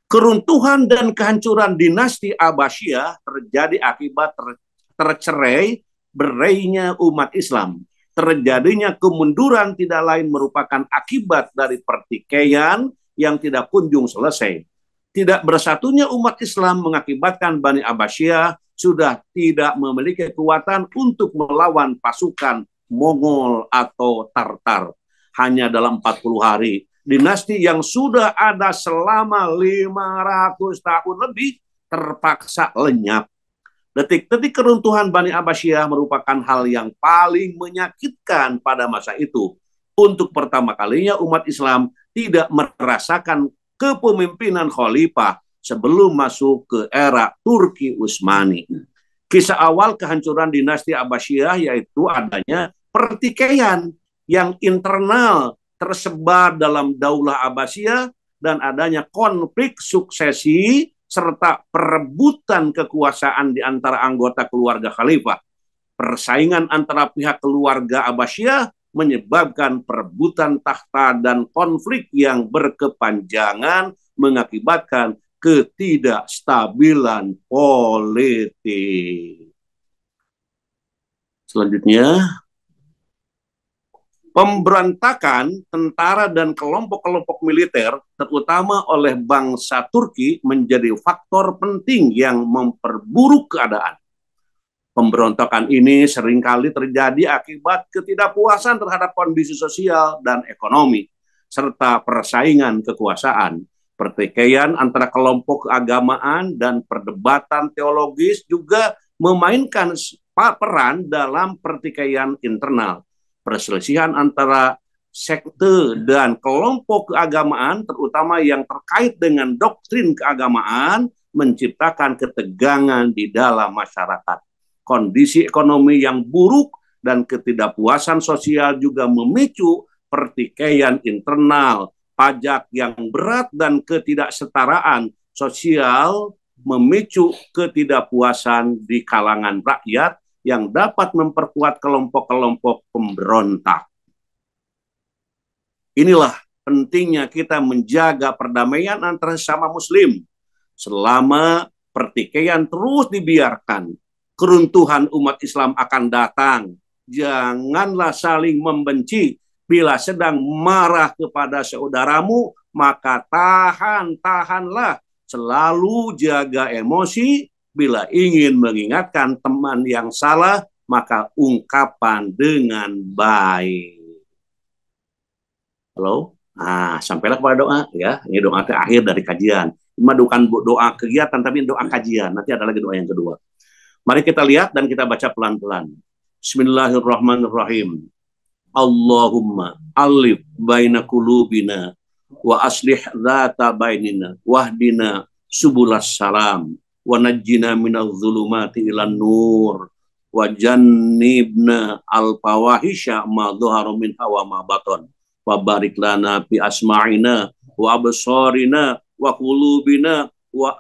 Keruntuhan dan kehancuran dinasti Abbasiyah terjadi akibat tercerai berainya umat Islam. Terjadinya kemunduran tidak lain merupakan akibat dari pertikaian yang tidak kunjung selesai. Tidak bersatunya umat Islam mengakibatkan Bani Abbasiyah sudah tidak memiliki kekuatan untuk melawan pasukan Mongol atau Tartar. Hanya dalam 40 hari, dinasti yang sudah ada selama 500 tahun lebih terpaksa lenyap. Detik-detik keruntuhan Bani Abbasiyah merupakan hal yang paling menyakitkan pada masa itu. Untuk pertama kalinya umat Islam tidak merasakan kepemimpinan khalifah sebelum masuk ke era Turki Utsmani. Kisah awal kehancuran dinasti Abbasiyah yaitu adanya pertikaian yang internal tersebar dalam Daulah Abbasiyah dan adanya konflik suksesi serta perebutan kekuasaan di antara anggota keluarga khalifah. Persaingan antara pihak keluarga Abbasiyah menyebabkan perebutan takhta dan konflik yang berkepanjangan mengakibatkan ketidakstabilan politik. Selanjutnya, pemberontakan tentara dan kelompok-kelompok militer, terutama oleh bangsa Turki, menjadi faktor penting yang memperburuk keadaan. Pemberontakan ini seringkali terjadi akibat ketidakpuasan terhadap kondisi sosial dan ekonomi, serta persaingan kekuasaan. Pertikaian antara kelompok keagamaan dan perdebatan teologis juga memainkan peran dalam pertikaian internal. Perselisihan antara sekte dan kelompok keagamaan, terutama yang terkait dengan doktrin keagamaan, menciptakan ketegangan di dalam masyarakat. Kondisi ekonomi yang buruk dan ketidakpuasan sosial juga memicu pertikaian internal. Pajak yang berat dan ketidaksetaraan sosial memicu ketidakpuasan di kalangan rakyat yang dapat memperkuat kelompok-kelompok pemberontak. Inilah pentingnya kita menjaga perdamaian antara sesama muslim. Selama pertikaian terus dibiarkan, keruntuhan umat Islam akan datang. Janganlah saling membenci. Bila sedang marah kepada saudaramu, maka tahanlah. Selalu jaga emosi. Bila ingin mengingatkan teman yang salah, maka ungkapan dengan baik. Halo? Nah, sampailah kepada doa ya. Ini doa terakhir dari kajian. Bukan doa kegiatan, tapi doa kajian. Nanti ada lagi doa yang kedua. Mari kita lihat dan kita baca pelan-pelan. Bismillahirrahmanirrahim. Allahumma alif baina qulubina wa aslih dzata bainina wahdina subulas salam wa najjina minadz zulumati ilan nur wa jannibna al fawahisha ma dhahara minha wa ma batan wa barik lana fi asma'ina wa absarina wa qulubina wa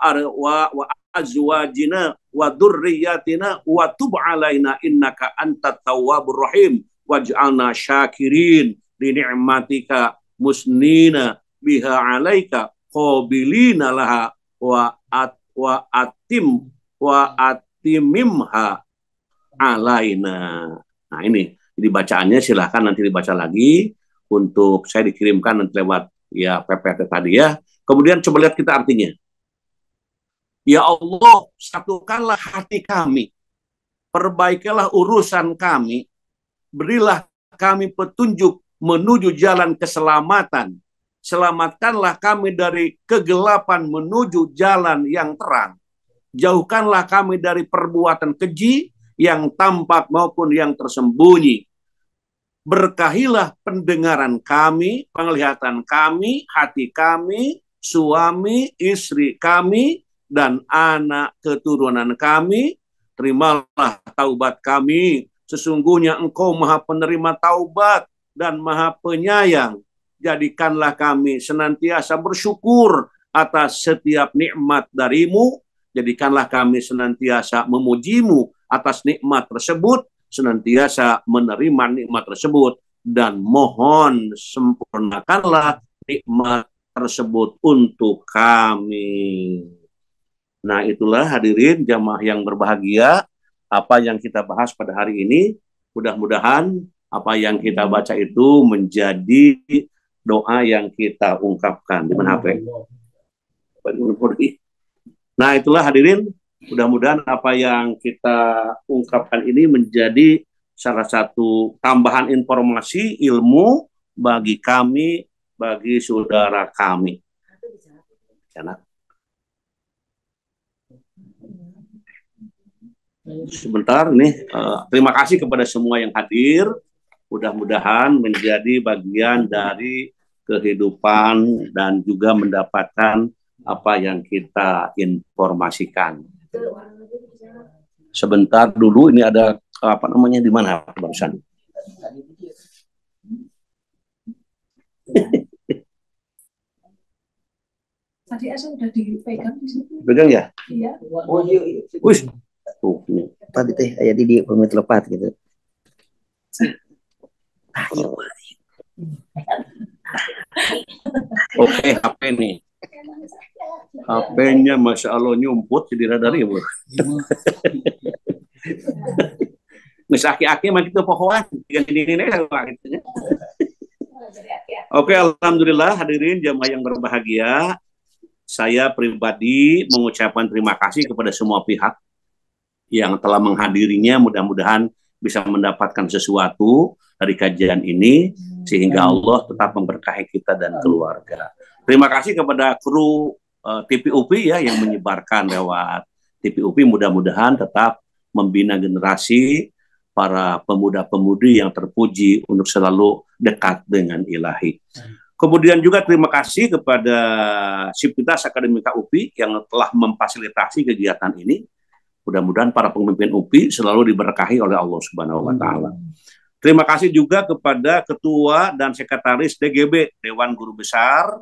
azwajina wa dzurriyyatina wa tub alaina innaka antat tawwabur rahim waj'alna syakirin li ni'matika musnina biha alaika qabilina laha wa atimimha alaina. Nah ini bacaannya, silahkan nanti dibaca lagi. Untuk saya dikirimkan nanti lewat ya PPT tadi ya. Kemudian coba lihat kita artinya. Ya Allah, satukanlah hati kami, perbaikilah urusan kami, berilah kami petunjuk menuju jalan keselamatan. Selamatkanlah kami dari kegelapan menuju jalan yang terang. Jauhkanlah kami dari perbuatan keji yang tampak maupun yang tersembunyi. Berkahilah pendengaran kami, penglihatan kami, hati kami, suami, istri kami, dan anak keturunan kami. Terimalah taubat kami. Sesungguhnya Engkau Maha Penerima taubat dan Maha Penyayang. Jadikanlah kami senantiasa bersyukur atas setiap nikmat dari-Mu. Jadikanlah kami senantiasa memuji-Mu atas nikmat tersebut, senantiasa menerima nikmat tersebut, dan mohon sempurnakanlah nikmat tersebut untuk kami. Nah, itulah hadirin jamaah yang berbahagia, apa yang kita bahas pada hari ini. Mudah-mudahan apa yang kita baca itu menjadi doa yang kita ungkapkan. Di mana HP? Nah, itulah hadirin, mudah-mudahan apa yang kita ungkapkan ini menjadi salah satu tambahan informasi ilmu bagi kami, bagi saudara kami. Sebentar nih, terima kasih kepada semua yang hadir. Mudah-mudahan menjadi bagian dari kehidupan dan juga mendapatkan apa yang kita informasikan. Sebentar dulu, ini ada apa namanya, di mana barusan? Tadi Asa udah dipegang di situ. Pegang ya? Iya. Oh iya. Wih. Tuh, ini. Tadi teh aya di dia pemit lepat gitu. Ayo. Oke, HP nih. HP-nya Masya Allah nyumput jadi radar ibu. Nges aki-aki mah gitu pohoan. Oke, alhamdulillah hadirin jamaah yang berbahagia. Saya pribadi mengucapkan terima kasih kepada semua pihak yang telah menghadirinya. Mudah-mudahan bisa mendapatkan sesuatu dari kajian ini sehingga Allah tetap memberkahi kita dan keluarga. Terima kasih kepada kru TPUP ya yang menyebarkan lewat TPUP. Mudah-mudahan tetap membina generasi para pemuda-pemudi yang terpuji untuk selalu dekat dengan ilahi. Kemudian juga terima kasih kepada Sivitas Akademika UPI yang telah memfasilitasi kegiatan ini. Mudah-mudahan para pemimpin UPI selalu diberkahi oleh Allah Subhanahu wa Ta'ala. Terima kasih juga kepada Ketua dan Sekretaris DGB Dewan Guru Besar.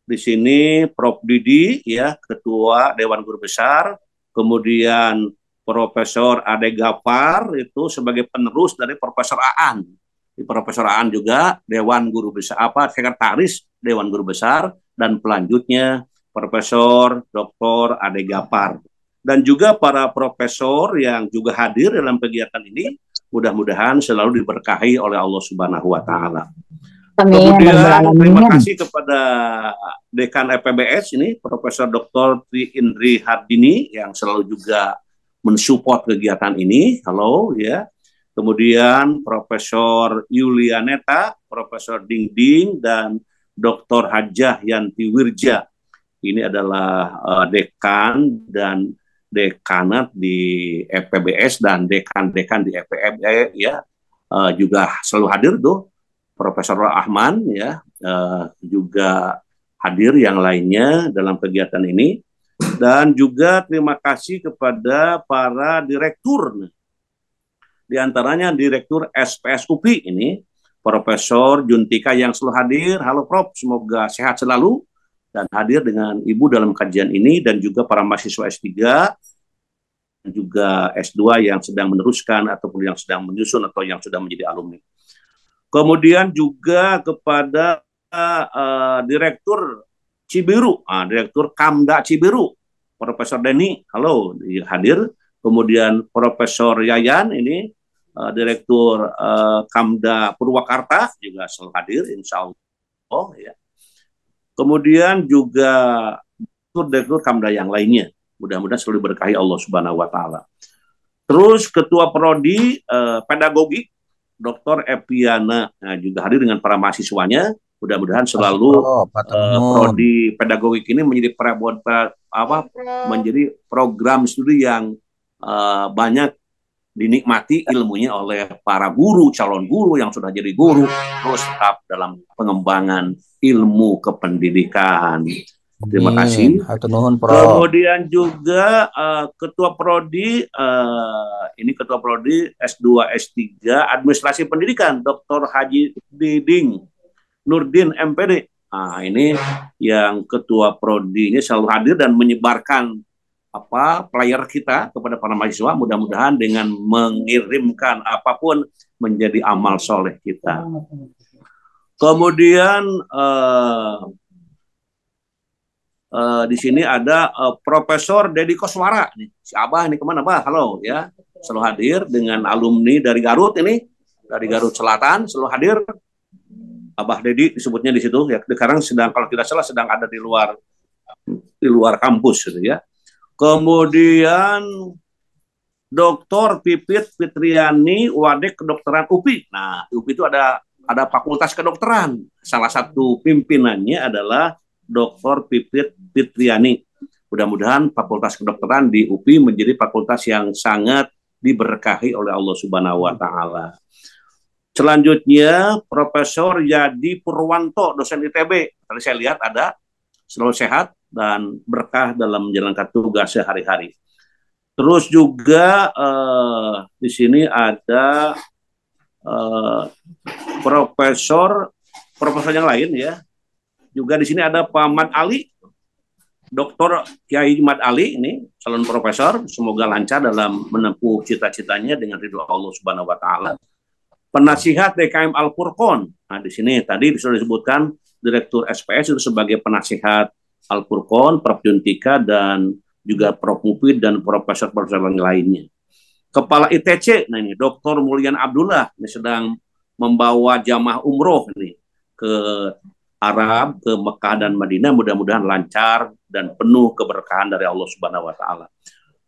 Di sini Prof. Didi ya, Ketua Dewan Guru Besar, kemudian Profesor Ade Gafar itu sebagai penerus dari Profesor Aan. Di Profesor Aan juga Dewan Guru Besar Sekretaris Dewan Guru Besar, dan pelanjutnya Profesor Dr. Ade Gapar. Dan juga para profesor yang juga hadir dalam kegiatan ini, mudah-mudahan selalu diberkahi oleh Allah Subhanahu wa Ta'ala. Kemudian terima kasih kepada Dekan EPBS ini, Profesor Dr. Tri Indri Hardini yang selalu juga mensupport kegiatan ini. Halo ya. Kemudian Profesor Yulianeta, Profesor Dingding, dan Dr. Hajah Yanti Wirja. Ini adalah dekan dan dekanat di EPBS dan dekan-dekan di EPME ya, juga selalu hadir tuh. Profesor Rahman ya, juga hadir yang lainnya dalam kegiatan ini. Dan juga terima kasih kepada para direktur, di antaranya Direktur SPS UPI ini, Profesor Juntika yang selalu hadir. Halo Prof, semoga sehat selalu dan hadir dengan Ibu dalam kajian ini, dan juga para mahasiswa S3 dan juga S2 yang sedang meneruskan ataupun yang sedang menyusun atau yang sudah menjadi alumni. Kemudian juga kepada Direktur Cibiru, Direktur Kamda Cibiru, Profesor Denny, halo, hadir. Kemudian Profesor Yayan, ini Direktur Kamda Purwakarta, juga selalu hadir, insya Allah. Ya. Kemudian juga Direktur Kamda yang lainnya, mudah-mudahan selalu diberkahi Allah Subhanahu wa Ta'ala. Terus Ketua Prodi Pedagogi, Dr. Epiana, juga hadir dengan para mahasiswanya. Mudah-mudahan selalu prodi pedagogik ini menjadi menjadi program studi yang banyak dinikmati ilmunya oleh para guru, calon guru yang sudah jadi guru, terus tetap dalam pengembangan ilmu kependidikan. Terima kasih. Kemudian juga Ketua Prodi, ini Ketua Prodi S2 S3 Administrasi Pendidikan, Dr. Haji Diding Nurdin MPD. Nah, ini yang Ketua Prodi ini selalu hadir dan menyebarkan player kita kepada para mahasiswa, mudah-mudahan dengan mengirimkan apapun menjadi amal soleh kita. Kemudian di sini ada Profesor Dedi Koswara. Si Abah ini kemana, Bah? Halo ya, selalu hadir dengan alumni dari Garut ini, dari Garut Selatan, selalu hadir. Abah Dedi disebutnya di situ ya. Sekarang sedang, kalau tidak salah, sedang ada di luar kampus gitu ya. Kemudian Dr. Pipit Fitriani, Wadek Kedokteran UPI. Nah, UPI itu ada fakultas kedokteran. Salah satu pimpinannya adalah Dr. Pipit Fitriani. Mudah-mudahan fakultas kedokteran di UPI menjadi fakultas yang sangat diberkahi oleh Allah Subhanahu wa Ta'ala. Selanjutnya Profesor Yadi Purwanto, dosen ITB. Tadi saya lihat ada, selalu sehat dan berkah dalam menjalankan tugas sehari-hari. Terus juga di sini ada profesor yang lain ya. Juga di sini ada Pak Mat Ali, Dr. Kiai Mat Ali, ini calon profesor, semoga lancar dalam menempuh cita-citanya dengan ridho Allah Subhanahu wa Ta'ala. Penasihat DKM Al-Furqon. Nah, di sini tadi sudah disebutkan Direktur SPS itu sebagai penasihat Al-Furqon, Prof. Juntika, dan juga Prof. Mufid dan profesor-profesor lainnya. Kepala ITC, nah ini Dr. Mulyan Abdullah, ini sedang membawa jamaah umroh ini ke Arab, ke Mekah dan Madinah, mudah-mudahan lancar dan penuh keberkahan dari Allah Subhanahu wa Ta'ala.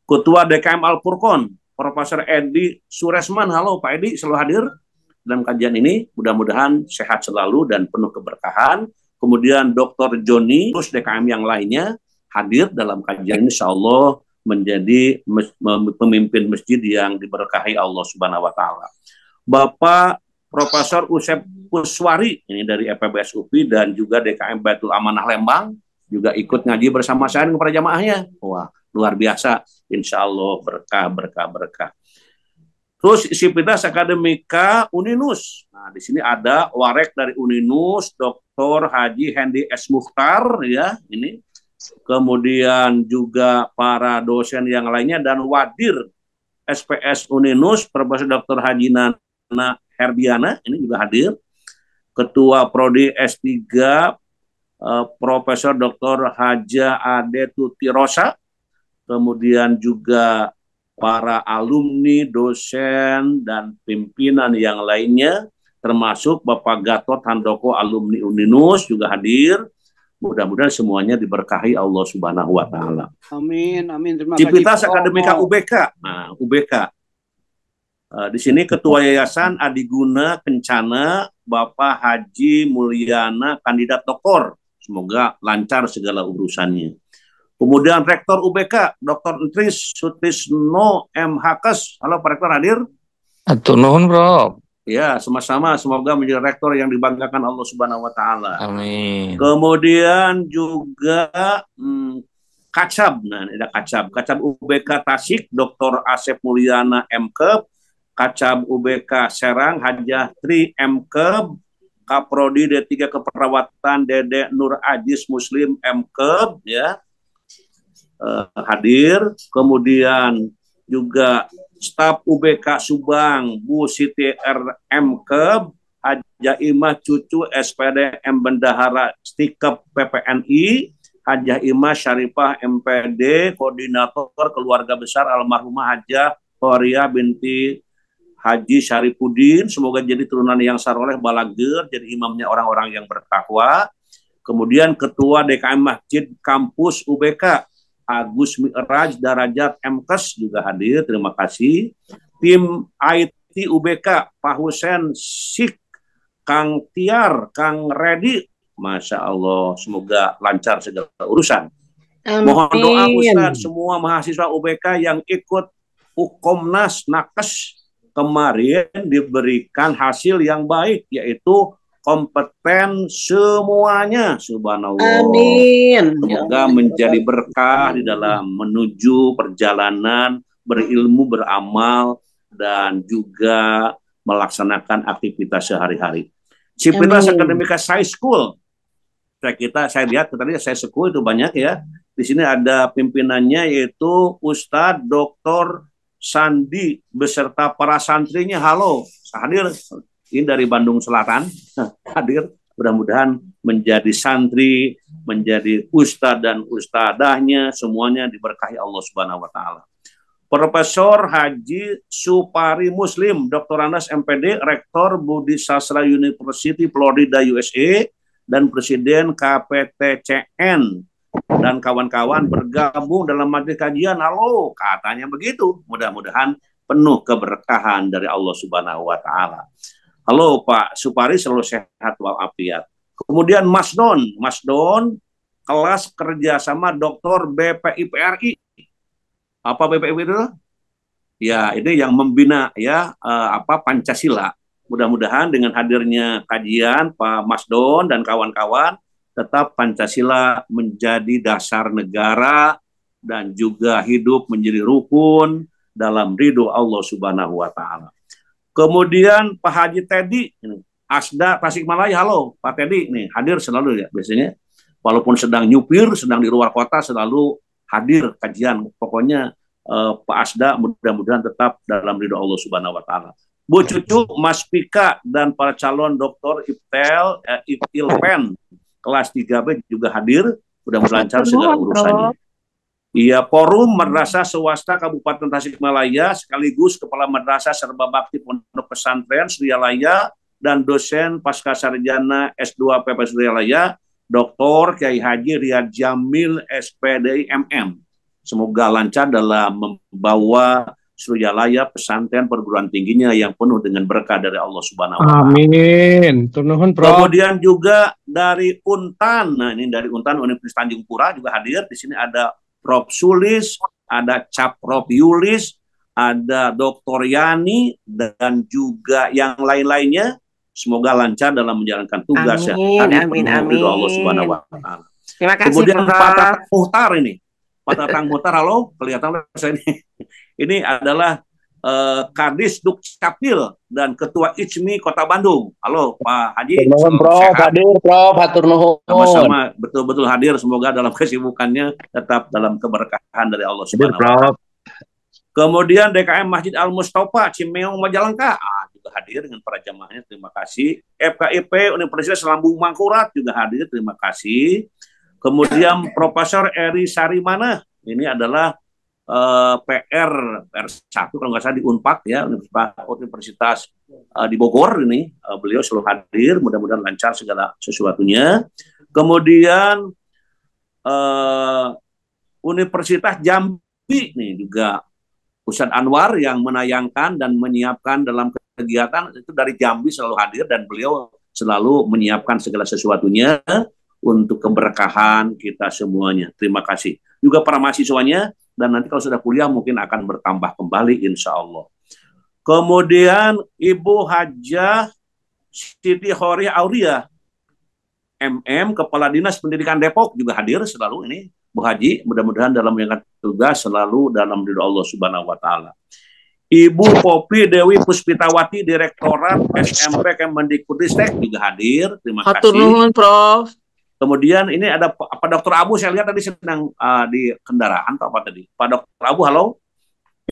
Ketua DKM Al-Furqon, Profesor Edi Suresman, halo Pak Edi, selalu hadir dalam kajian ini, mudah-mudahan sehat selalu dan penuh keberkahan. Kemudian Dr. Joni, terus DKM yang lainnya hadir dalam kajian ini, insya Allah menjadi pemimpin masjid yang diberkahi Allah Subhanahu wa Ta'ala. Bapak Profesor Usep Puswari, ini dari EPBS UPI dan juga DKM Baitul Amanah Lembang, juga ikut ngaji bersama saya kepada jamaahnya. Wah, luar biasa, insya Allah berkah. Terus Sivitas Akademika Uninus. Nah, di sini ada warek dari Uninus, Dr. Haji Hendi S. Mukhtar, ya, ini. Kemudian juga para dosen yang lainnya dan wadir SPS Uninus, Profesor Dr. Haji Nana Herbiana, ini juga hadir. Ketua Prodi S3 Profesor Dr. Haja Ade Tutirosa, kemudian juga para alumni, dosen, dan pimpinan yang lainnya, termasuk Bapak Gatot Handoko, alumni Uninus juga hadir. Mudah-mudahan semuanya diberkahi Allah Subhanahu wa Ta'ala. Amin, amin. Terima Civitas kasih. Akademika UBK. Nah, UBK. Di sini Ketua Yayasan Adiguna Kencana, Bapak Haji Mulyana, kandidat doktor. Semoga lancar segala urusannya. Kemudian Rektor UBK, Dr. Entris Sutrisno M. Hakes. Halo Pak Rektor, hadir? Atur nuhun, Bro. Ya, sama-sama. Semoga menjadi rektor yang dibanggakan Allah Subhanahu wa Ta'ala. Amin. Kemudian juga Kacab. Nah, ada Kacab. Kacab UBK Tasik, Dr. Asep Mulyana M.Kep. Kacab UBK Serang, Hajah Tri M.Kep. Kaprodi D3 Keperawatan Dede Nur Ajis Muslim M.Kep. Ya. Hadir. Kemudian juga staf UBK Subang, Bu Siti R.M. Keb, Hajah Imah Cucu SPD M. Bendahara Stikep PPNI, Hajah Imah Syarifah MPD, Koordinator Keluarga Besar Almarhumah Hajah Horia binti Haji Syarifuddin, semoga jadi turunan yang saroleh balager, jadi imamnya orang-orang yang bertakwa. Kemudian Ketua DKM Masjid Kampus UBK, Agus Mi'raj Darajat MKes juga hadir, terima kasih. Tim IT UBK, Pak Husen Sik, Kang Tiar, Kang Redi, Masya Allah, semoga lancar segala urusan. Amin. Mohon doa Ustaz, semua mahasiswa UBK yang ikut Ukomnas Nakes kemarin diberikan hasil yang baik, yaitu kompeten semuanya, subhanallah. Amin. Semoga menjadi berkah di dalam menuju perjalanan berilmu, beramal, dan juga melaksanakan aktivitas sehari-hari. Civitas Akademika High School. Saya lihat tadi saya school itu banyak ya. Di sini ada pimpinannya yaitu Ustadz Dr. Sandi beserta para santrinya. Halo, hadir. Ini dari Bandung Selatan, hadir, mudah-mudahan menjadi santri, menjadi ustadz dan ustadahnya, semuanya diberkahi Allah Subhanahu wa Ta'ala. Profesor Haji Supari Muslim, Dr. Anas MPD, Rektor Budi Sastra University Florida USA, dan Presiden KPTCN, dan kawan-kawan bergabung dalam majelis kajian. Halo, katanya begitu. Mudah-mudahan penuh keberkahan dari Allah Subhanahu wa Ta'ala. Halo Pak Supari, selalu sehat walafiat. Kemudian Mas Don, kelas kerjasama Doktor BPIPRI. Apa BPIPRI itu? Ya, ini yang membina ya Pancasila. Mudah-mudahan dengan hadirnya kajian Pak Mas Don dan kawan-kawan, tetap Pancasila menjadi dasar negara dan juga hidup menjadi rukun dalam ridho Allah Subhanahu wa Ta'ala. Kemudian Pak Haji Teddy, Asda Tasikmalaya, halo Pak Teddy, nih hadir selalu ya biasanya, walaupun sedang nyupir, sedang di luar kota selalu hadir kajian. Pokoknya Pak Asda mudah-mudahan tetap dalam ridho Allah Subhanahu wa Ta'ala. Bu Cucu, Mas Pika, dan para calon dokter Ilpen kelas 3B juga hadir, mudah-mudahan lancar segala urusannya. Iya, Forum Madrasah Swasta Kabupaten Tasikmalaya sekaligus Kepala Madrasah Serba Bakti Pondok Pesantren Suryalaya dan dosen pasca sarjana S2 PP Suryalaya, Dr. Kiai Haji Riyad Jamil SPD MM. Semoga lancar dalam membawa Suryalaya pesantren perguruan tingginya yang penuh dengan berkah dari Allah Subhanahu wa Ta'ala. Amin. Turnuhun, Prof. Kemudian juga dari Untan. Nah, ini dari Untan Universitas Tanjung Pura juga hadir. Di sini ada Prof. Sulis, ada Cap Prof. Yulis, ada Dr. Yani, dan juga yang lain-lainnya. Semoga lancar dalam menjalankan tugas. Amin, amin. Allah Subhanahu wa Ta'ala. Terima kasih, kemudian Prof. Pak Tatang Muhtar ini. Pak Tatang Muhtar, halo, kelihatan saya ini. Ini adalah Kadis Dukcapil dan Ketua ICMI Kota Bandung. Halo Pak Haji. Prof, hadir Prof, hatur nuhun. Sama-sama betul-betul hadir, semoga dalam kesibukannya tetap dalam keberkahan dari Allah Subhanahu wa Ta'ala. Kemudian DKM Masjid Al Mustafa Cimeong Majalengka, juga juga hadir dengan para jamaahnya, terima kasih. FKIP Universitas Lambung Mangkurat juga hadir, terima kasih. Kemudian Profesor Eri Sarimana, ini adalah PR 1 kalau nggak salah di Unpad ya, Universitas di Bogor ini, beliau selalu hadir, mudah-mudahan lancar segala sesuatunya. Kemudian Universitas Jambi nih juga Ustadz Anwar yang menayangkan dan menyiapkan dalam kegiatan itu dari Jambi selalu hadir dan beliau selalu menyiapkan segala sesuatunya untuk keberkahan kita semuanya. Terima kasih. Juga para mahasiswanya dan nanti kalau sudah kuliah mungkin akan bertambah kembali insya Allah. Kemudian Ibu Hajah Siti Hori Auria, MM, Kepala Dinas Pendidikan Depok juga hadir selalu ini. Bu Haji, mudah-mudahan dalam menjalankan tugas selalu dalam ridho Allah Subhanahu wa Ta'ala. Ibu Popi Dewi Puspitawati, Direktorat SMP Kemendikbudristek juga hadir. Terima kasih. Nuhun, Prof. Kemudian ini ada Pak Dr. Abu, saya lihat tadi sedang di kendaraan atau apa tadi? Pak Dr. Abu, halo.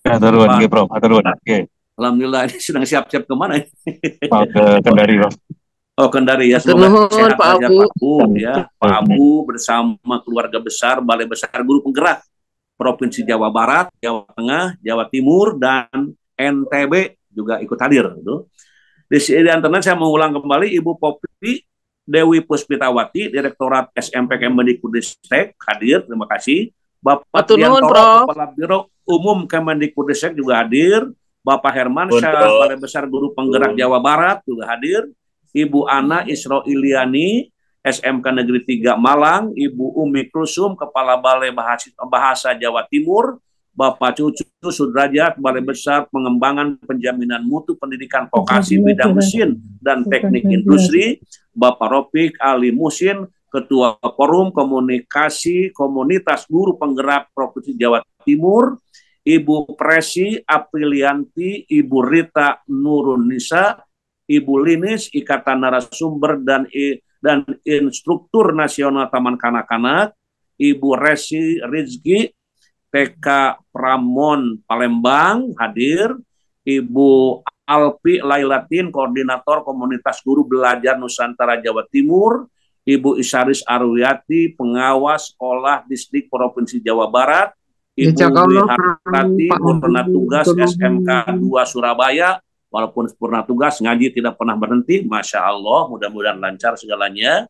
Ya, turun, oke, Prof. Turun, oke. Alhamdulillah, ini sedang siap-siap kemana? Mau ke Kendari, Prof. Oh, Kendari ya, semoga sehat Pak saja Abu. Pak Abu ya. Pak Abu bersama keluarga besar Balai Besar Guru Penggerak Provinsi Jawa Barat, Jawa Tengah, Jawa Timur dan NTB juga ikut hadir gitu. Di antara saya mengulang kembali Ibu Popi Dewi Puspitawati, Direktorat SMP Kemendikbudristek hadir, terima kasih. Bapak Triantoro, Kepala Biro Umum Kemendikbudristek juga hadir. Bapak Hermansyah, Balai Besar Guru Penggerak Jawa Barat juga hadir. Ibu Ana Isroiliani, SMK Negeri 3 Malang, Ibu Umi Krusum, Kepala Balai Bahasa Jawa Timur, Bapak Cucu Sudrajat, Balai Besar Pengembangan Penjaminan Mutu Pendidikan Vokasi Bidang Mesin dan Teknik Industri, Bapak Ropik Ali Musin, Ketua Forum Komunikasi Komunitas Guru Penggerak Provinsi Jawa Timur, Ibu Presi Aprilianti, Ibu Rita Nurunisa, Ibu Linis, Ikatan Narasumber dan Instruktur Nasional Taman Kanak-Kanak, Ibu Resi Rizki, TK Pramon Palembang hadir, Ibu Alpi Lailatin, Koordinator Komunitas Guru Belajar Nusantara Jawa Timur, Ibu Isaris Arwiyati, Pengawas Sekolah Distrik Provinsi Jawa Barat, Ibu Wiharati, Purna Tugas SMK 2 Surabaya, walaupun purna tugas, ngaji tidak pernah berhenti, Masya Allah, mudah-mudahan lancar segalanya.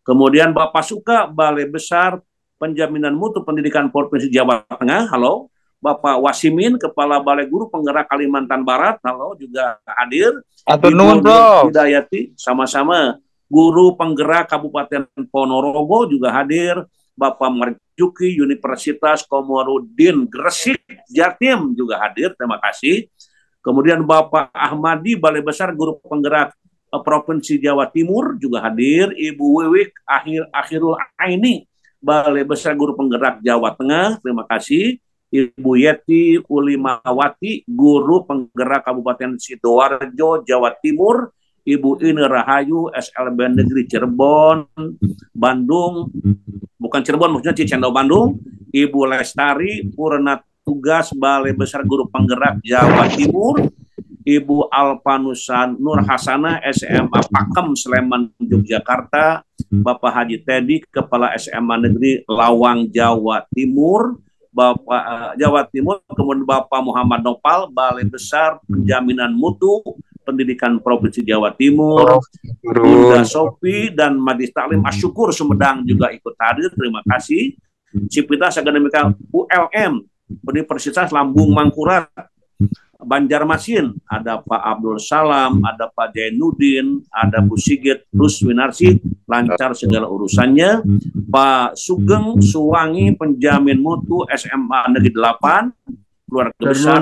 Kemudian Bapak Suka, Balai Besar Penjaminan Mutu Pendidikan Provinsi Jawa Tengah, halo. Bapak Wasimin, Kepala Balai Guru Penggerak Kalimantan Barat, halo, juga hadir. Aturnuhun, Prof. Hidayati, sama-sama. Guru Penggerak Kabupaten Ponorogo juga hadir. Bapak Marjuki, Universitas Komarudin Gresik, Jatim juga hadir, terima kasih. Kemudian Bapak Ahmadi, Balai Besar Guru Penggerak Provinsi Jawa Timur juga hadir. Ibu Wiwik Akhirul Aini, Balai Besar Guru Penggerak Jawa Tengah, terima kasih. Ibu Yeti Ulimawati, Guru Penggerak Kabupaten Sidoarjo, Jawa Timur. Ibu Ini Rahayu, SLB Negeri Cirebon, Bandung, bukan Cirebon, maksudnya Cicendo, Bandung. Ibu Lestari, Purna Tugas Balai Besar Guru Penggerak Jawa Timur, Ibu Alpanusan Nur Hasanah, SMA Pakem Sleman, Yogyakarta, Bapak Haji Teddy, Kepala SMA Negeri Lawang, Jawa Timur, Bapak Jawa Timur, kemudian Bapak Muhammad Nopal, Balai Besar Penjaminan Mutu Pendidikan Provinsi Jawa Timur, Bunda Sofi dan Majlis Taklim Asyukur Sumedang juga ikut hadir, terima kasih. Sivitas Akademika ULM Universitas Lambung Mangkurat Banjarmasin, ada Pak Abdul Salam, ada Pak Jainuddin, ada Bu Sigit Ruswinarsi, lancar segala urusannya. Pak Sugeng Suwangi, Penjamin Mutu SMA Negeri 8, keluarga besar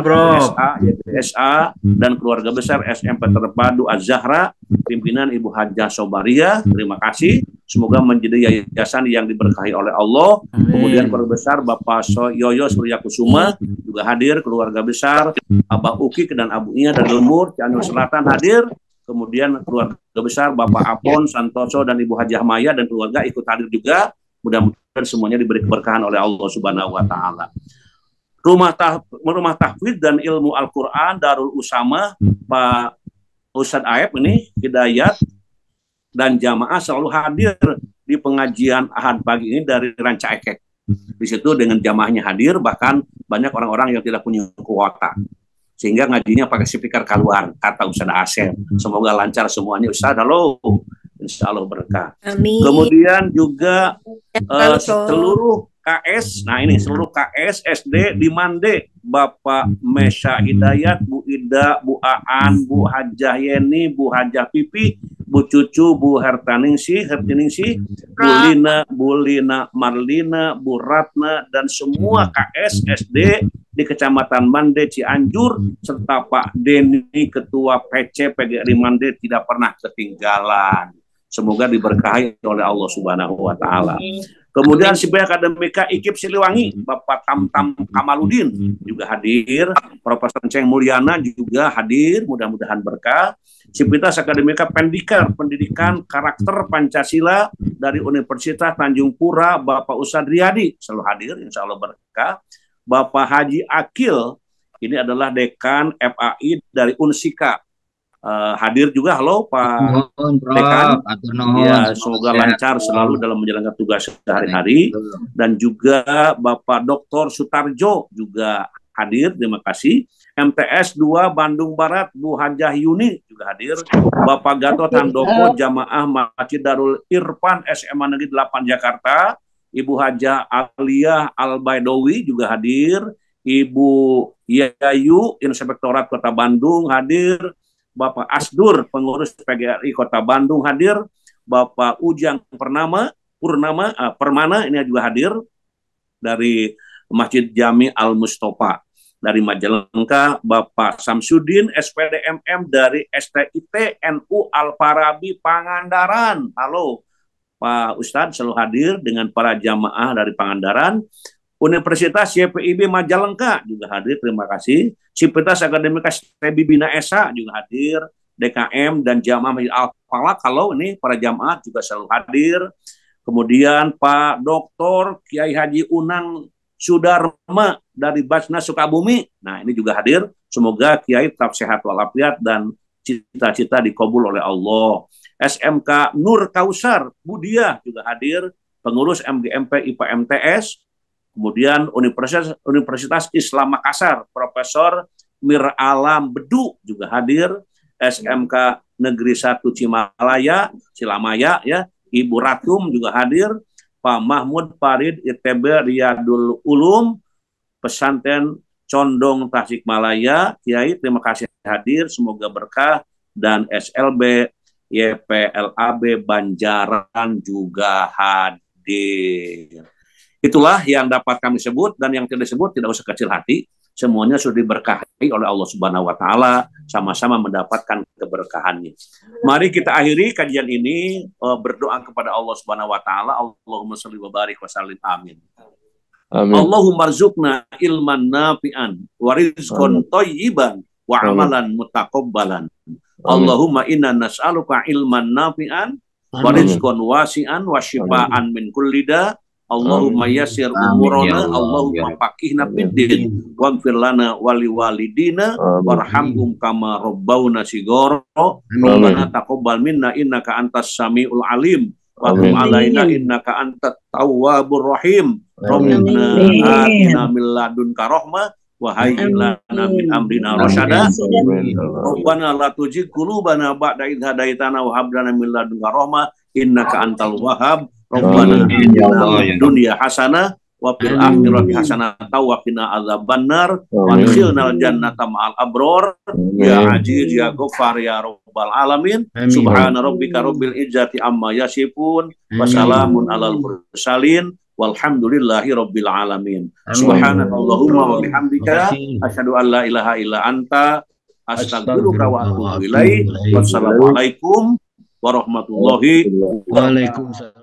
SA dan keluarga besar SMP Terpadu Az-Zahra, pimpinan Ibu Hajah Sobaria, terima kasih. Semoga menjadi yayasan yang diberkahi oleh Allah. Amin. Kemudian keluarga besar Bapak Yoyo Suryakusuma juga hadir, keluarga besar Abah Uki dan Abu Nia dari Lemur, Cianjur Selatan hadir. Kemudian keluarga besar Bapak Apon Santoso dan Ibu Hajah Maya dan keluarga ikut hadir juga. Mudah-mudahan semuanya diberi keberkahan oleh Allah Subhanahu wa Ta'ala. Rumah tahfidz dan ilmu Al-Quran Darul Usama, Pak Ustadz Aep ini Hidayat dan jamaah selalu hadir di pengajian Ahad pagi ini dari Ranca Ekek. Di situ dengan jamaahnya hadir, bahkan banyak orang-orang yang tidak punya kuota. Sehingga ngajinya pakai speaker keluar, kata Ustadz Asep. Semoga lancar semuanya Ustadz. Halo, insya Allah berkah. Amin. Kemudian juga Halo, seluruh KS, nah ini seluruh KS SD di Mande, Bapak Mesya Hidayat, Bu Ida, Bu Aan, Bu Hajah Yeni, Bu Hajah Pipi, Bu Cucu, Bu Hertaningsi, Bu Lina Marlina, Bu Ratna, dan semua KS SD di Kecamatan Mande, Cianjur, serta Pak Denny, Ketua PC PGRI Mande tidak pernah ketinggalan. Semoga diberkahi oleh Allah Subhanahu wa Ta'ala. Kemudian Sipil Akademika IKIP Siliwangi, Bapak Tamtam Kamaludin juga hadir, Profesor Ceng Mulyana juga hadir, mudah-mudahan berkah. Sivitas Akademika Pendikar, Pendidikan Karakter Pancasila dari Universitas Tanjung Pura, Bapak Ustadz Riyadi, selalu hadir, insya Allah berkah. Bapak Haji Akil, ini adalah Dekan FAI dari Unsika, hadir juga. Halo Pak Dekan, ya semoga lancar selalu dalam menjalankan tugas sehari-hari. Dan juga Bapak Dr. Sutarjo juga hadir, terima kasih. MTS 2 Bandung Barat, Bu Hajah Yuni juga hadir. Bapak Gatot Handoko, Jamaah Masjid Darul Irfan SMA Negeri 8 Jakarta. Ibu Hajah Aliyah Al-Baidowi juga hadir. Ibu Yayu Inspektorat Kota Bandung hadir. Bapak Asdur, pengurus PGRI Kota Bandung hadir. Bapak Ujang Permana ini juga hadir dari Masjid Jami Al-Mustofa dari Majalengka. Bapak Samsudin SPD MM dari STIT NU Al-Farabi Pangandaran. Halo Pak Ustadz, selalu hadir dengan para jamaah dari Pangandaran. Universitas YPIB Majalengka juga hadir, terima kasih. Sivitas Akademika Stebi Bina Esa juga hadir. DKM dan jamaah Masjid Al-Falak, kalau ini para jamaah juga selalu hadir. Kemudian Pak Dr. Kiai Haji Unang Sudarma dari Basnas Sukabumi, nah ini juga hadir. Semoga Kiai tetap sehat walafiat dan cita-cita dikabul oleh Allah. SMK Nur Kausar Budiah juga hadir. Pengurus MGMP IPA MTS. Kemudian Universitas Islam Makassar, Profesor Mir Alam Bedu juga hadir. SMK Negeri 1 Cilamaya ya, Ibu Ratum juga hadir. Pak Mahmud Farid ITB Riyadul Ulum, Pesantren Condong Tasikmalaya, Kiai terima kasih hadir, semoga berkah. Dan SLB YPLAB Banjaran juga hadir. Itulah yang dapat kami sebut, dan yang tidak disebut tidak usah kecil hati. Semuanya sudah diberkahi oleh Allah Subhanahu wa Ta'ala, sama-sama mendapatkan keberkahannya. Mari kita akhiri kajian ini berdoa kepada Allah Subhanahu wa Ta'ala. Allahumma shalli wa barik wa sallim, amin. Amin. Allahumma rzuqna ilman nafi'an wa rizqan thayyiban wa amalan mutaqabbalan. Allahumma inna nas'aluka ilman nafi'an wa rizqan wasi'an wa shifaan min kulli da. Allahumma yassir umurana, Allahumma faqihna fiddin, waghfir lana wali walidina, warhamhum kama rabbawna shighara. Rabbana taqabbal minna innaka antas samiul alim, wa tub alaina innaka antat tawwabur rahim. Rabbana atina min ladunka rahmah wa hayyi lana min amrina rasyada. Rabbana la tuzigh qulubana ba'da idh hadaitana wa hab lana min ladunka rahmah innaka antal wahhab. Rabbana atina dunya hasanah wa fil akhirati hasanah wa qina adzabannar wa adkhilnal jannata ma'al abror ya aziz ya ghaffar ya rabbal alamin. Subhana rabbika rabbil izzati amma yasifun wa salamun alal mursalin walhamdulillahi rabbil alamin. Subhanakallahumma wa bihamdika asyhadu an la ilaha illa anta astaghfiruka wa atubu ilaik. Wassalamualaikum warahmatullahi wabarakatuh.